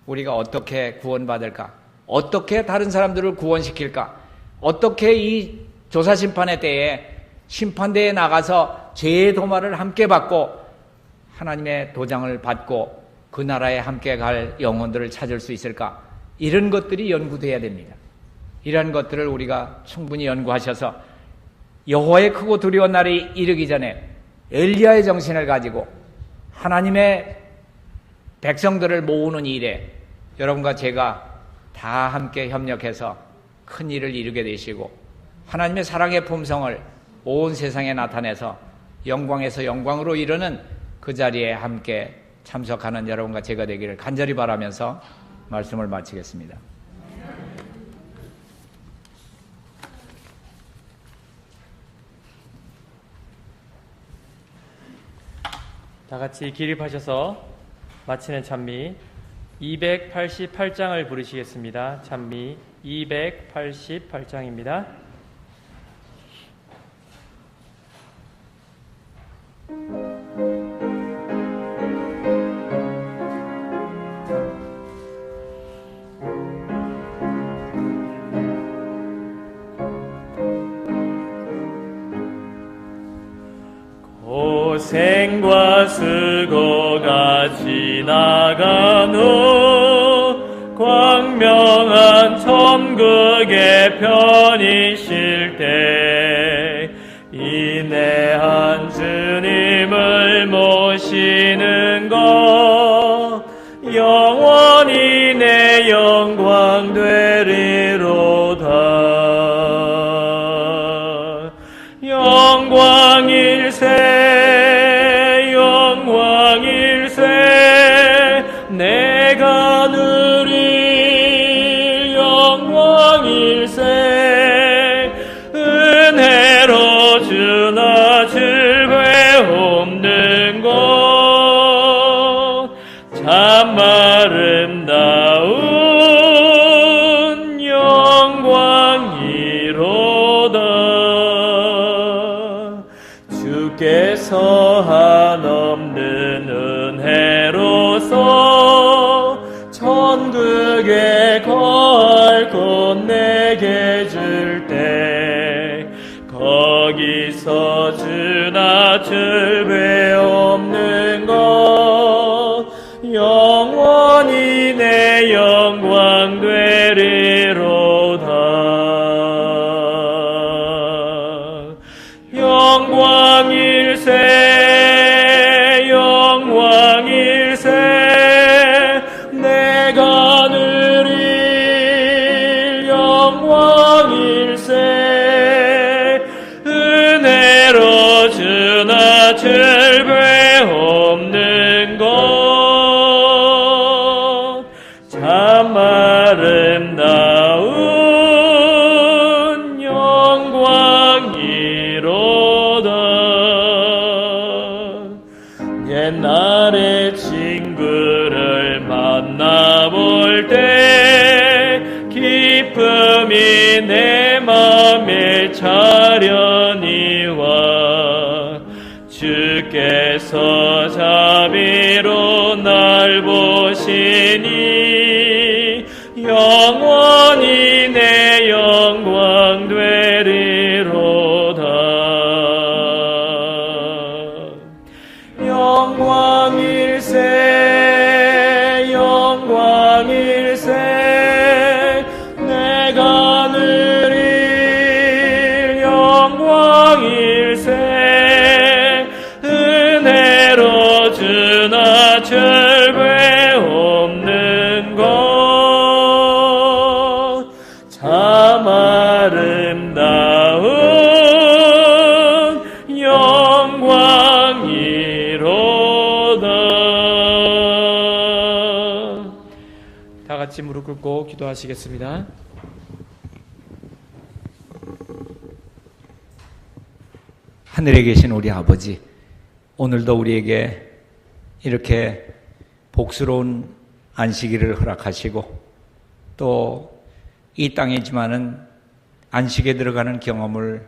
우리가 어떻게 구원받을까? 어떻게 다른 사람들을 구원시킬까? 어떻게 이 조사심판의 때에 심판대에 나가서 죄의 도말을 함께 받고 하나님의 도장을 받고 그 나라에 함께 갈 영혼들을 찾을 수 있을까? 이런 것들이 연구돼야 됩니다. 이런 것들을 우리가 충분히 연구하셔서 여호와의 크고 두려운 날이 이르기 전에 엘리야의 정신을 가지고 하나님의 백성들을 모으는 일에 여러분과 제가 다 함께 협력해서 큰 일을 이루게 되시고 하나님의 사랑의 품성을 온 세상에 나타내서 영광에서 영광으로 이르는 그 자리에 함께 참석하는 여러분과 제가 되기를 간절히 바라면서 말씀을 마치겠습니다. 다 같이 기립하셔서 마치는 찬미 288장을 부르시겠습니다. 찬미 288장입니다. 오 고생과 수고가 지나간 후 광명한 천국에 편히 쉴 때 인내한 주님을 모시는 것 영원히 내 영광 되리로다. 영광일세 영광일세 내가 누릴 영광일세 은혜로 주나 즐배 없는 것 참 아름다운 영광이로다. 주께서 한없는 은혜로서 천국에 거할 곳 내게 줄 때 거기서 주나 즐배 없는 것 영원히 내 영광 되리로다. 영광일세 영광일세 내가 누릴 영광일세 은혜로 주나 즐배 없는 것 참 아름다운 영광이로다. 옛날에 친구를 만나볼 때 기쁨이 내 맘에 차련히 와 주께서 자비로 날 보시니 영원히 내 영광 되리로다. 영광일세 영광일세 내가 누릴 영광일세 은혜로 주나 즐배 없는 것 참 아름다운 영광이로다. 다 같이 무릎 꿇고 기도하시겠습니다. 하늘에 계신 우리 아버지, 오늘도 우리에게 이렇게 복스러운 안식일을 허락하시고 또 이 땅이지만은 안식에 들어가는 경험을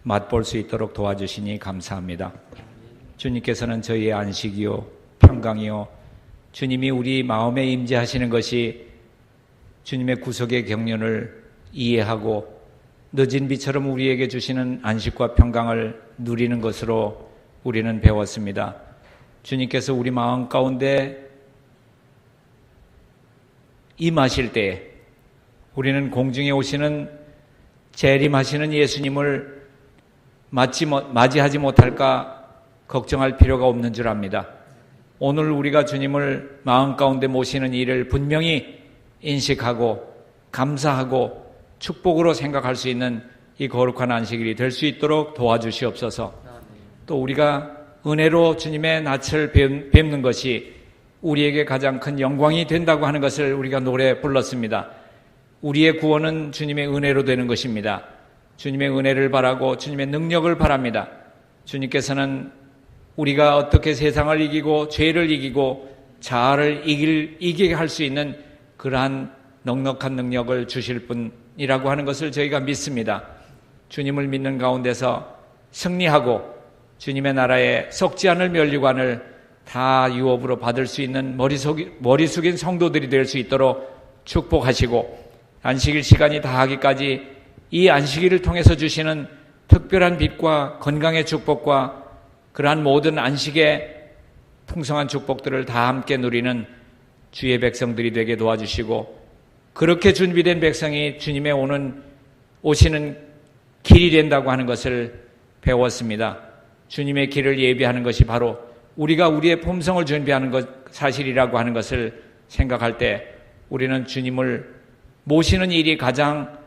맛볼 수 있도록 도와주시니 감사합니다. 주님께서는 저희의 안식이요 평강이요 주님이 우리 마음에 임재하시는 것이 주님의 구속의 경륜을 이해하고 늦은 비처럼 우리에게 주시는 안식과 평강을 누리는 것으로 우리는 배웠습니다. 주님께서 우리 마음 가운데 임하실 때 우리는 공중에 오시는 재림하시는 예수님을 맞이하지 못할까 걱정할 필요가 없는 줄 압니다. 오늘 우리가 주님을 마음 가운데 모시는 일을 분명히 인식하고 감사하고 축복으로 생각할 수 있는 이 거룩한 안식일이 될 수 있도록 도와주시옵소서. 또 우리가 은혜로 주님의 낯을 뵙는 것이 우리에게 가장 큰 영광이 된다고 하는 것을 우리가 노래 불렀습니다. 우리의 구원은 주님의 은혜로 되는 것입니다. 주님의 은혜를 바라고 주님의 능력을 바랍니다. 주님께서는 우리가 어떻게 세상을 이기고 죄를 이기고 자아를 이기게 할 수 있는 그러한 넉넉한 능력을 주실 분이라고 하는 것을 저희가 믿습니다. 주님을 믿는 가운데서 승리하고 주님의 나라에 썩지 않을 면류관을 다 유업으로 받을 수 있는 머리 숙인 성도들이 될 수 있도록 축복하시고 안식일 시간이 다하기까지 이 안식일을 통해서 주시는 특별한 빛과 건강의 축복과 그러한 모든 안식의 풍성한 축복들을 다 함께 누리는 주의 백성들이 되게 도와주시고, 그렇게 준비된 백성이 주님의 오시는 길이 된다고 하는 것을 배웠습니다. 주님의 길을 예비하는 것이 바로 우리가 우리의 품성을 준비하는 것 사실이라고 하는 것을 생각할 때 우리는 주님을 모시는 일이 가장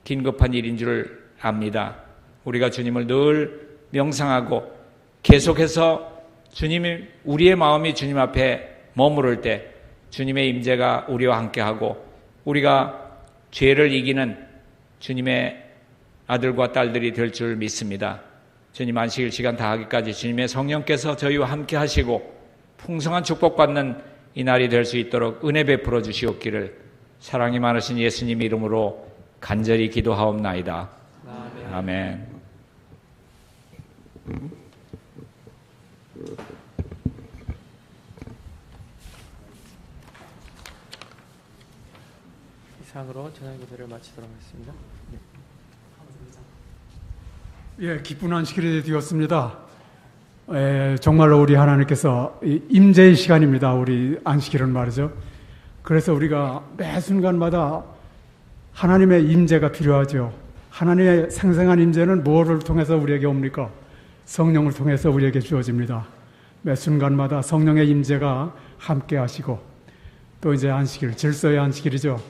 긴급한 일인 줄 압니다. 우리가 주님을 늘 명상하고 계속해서 우리의 마음이 주님 앞에 머무를 때 주님의 임재가 우리와 함께하고 우리가 죄를 이기는 주님의 아들과 딸들이 될 줄 믿습니다. 주님 안식일 시간 다하기까지 주님의 성령께서 저희와 함께 하시고 풍성한 축복받는 이 날이 될 수 있도록 은혜 베풀어 주시옵기를 사랑이 많으신 예수님 이름으로 간절히 기도하옵나이다. 아멘. 이상으로 저녁 기도를 마치도록 하겠습니다. 예, 기쁜 안식일이 되었습니다. 정말로 우리 하나님께서 임재의 시간입니다. 우리 안식일은 말이죠. 그래서 우리가 매 순간마다 하나님의 임재가 필요하죠. 하나님의 생생한 임재는 무엇을 통해서 우리에게 옵니까? 성령을 통해서 우리에게 주어집니다. 매 순간마다 성령의 임재가 함께 하시고, 또 이제 안식일, 질서의 안식일이죠.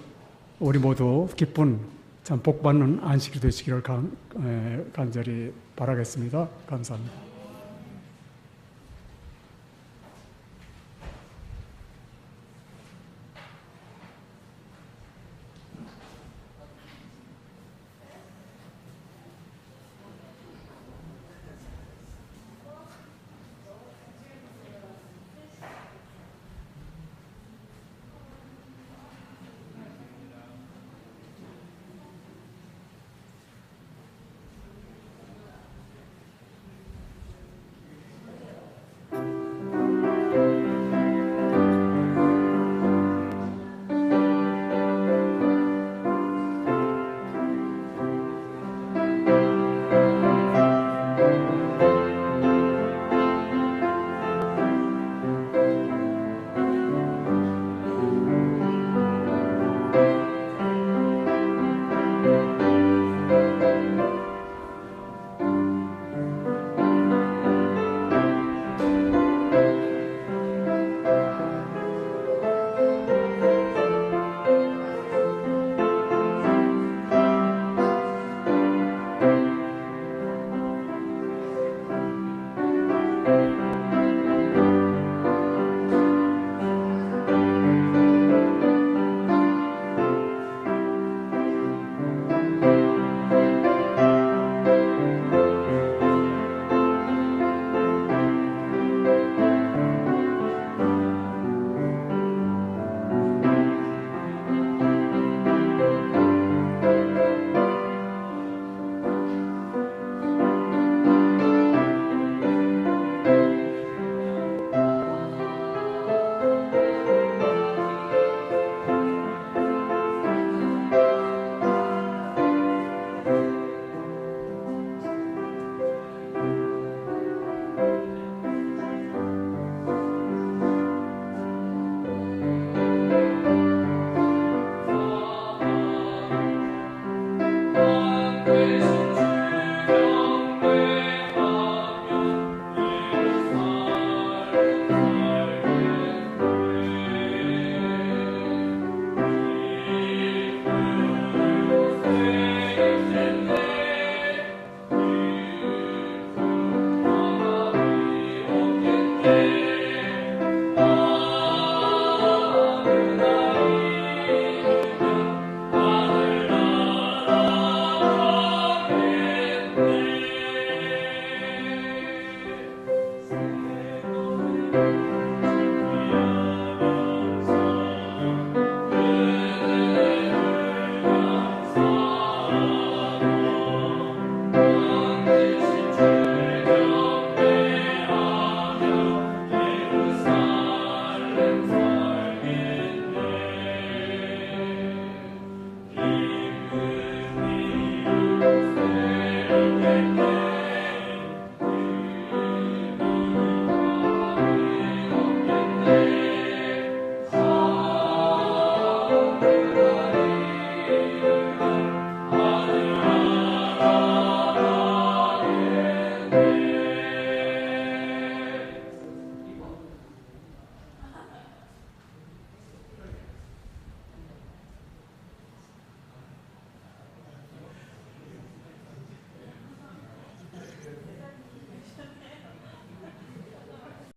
우리 모두 기쁜 참 복받는 안식이 되시기를 간절히 바라겠습니다. 감사합니다.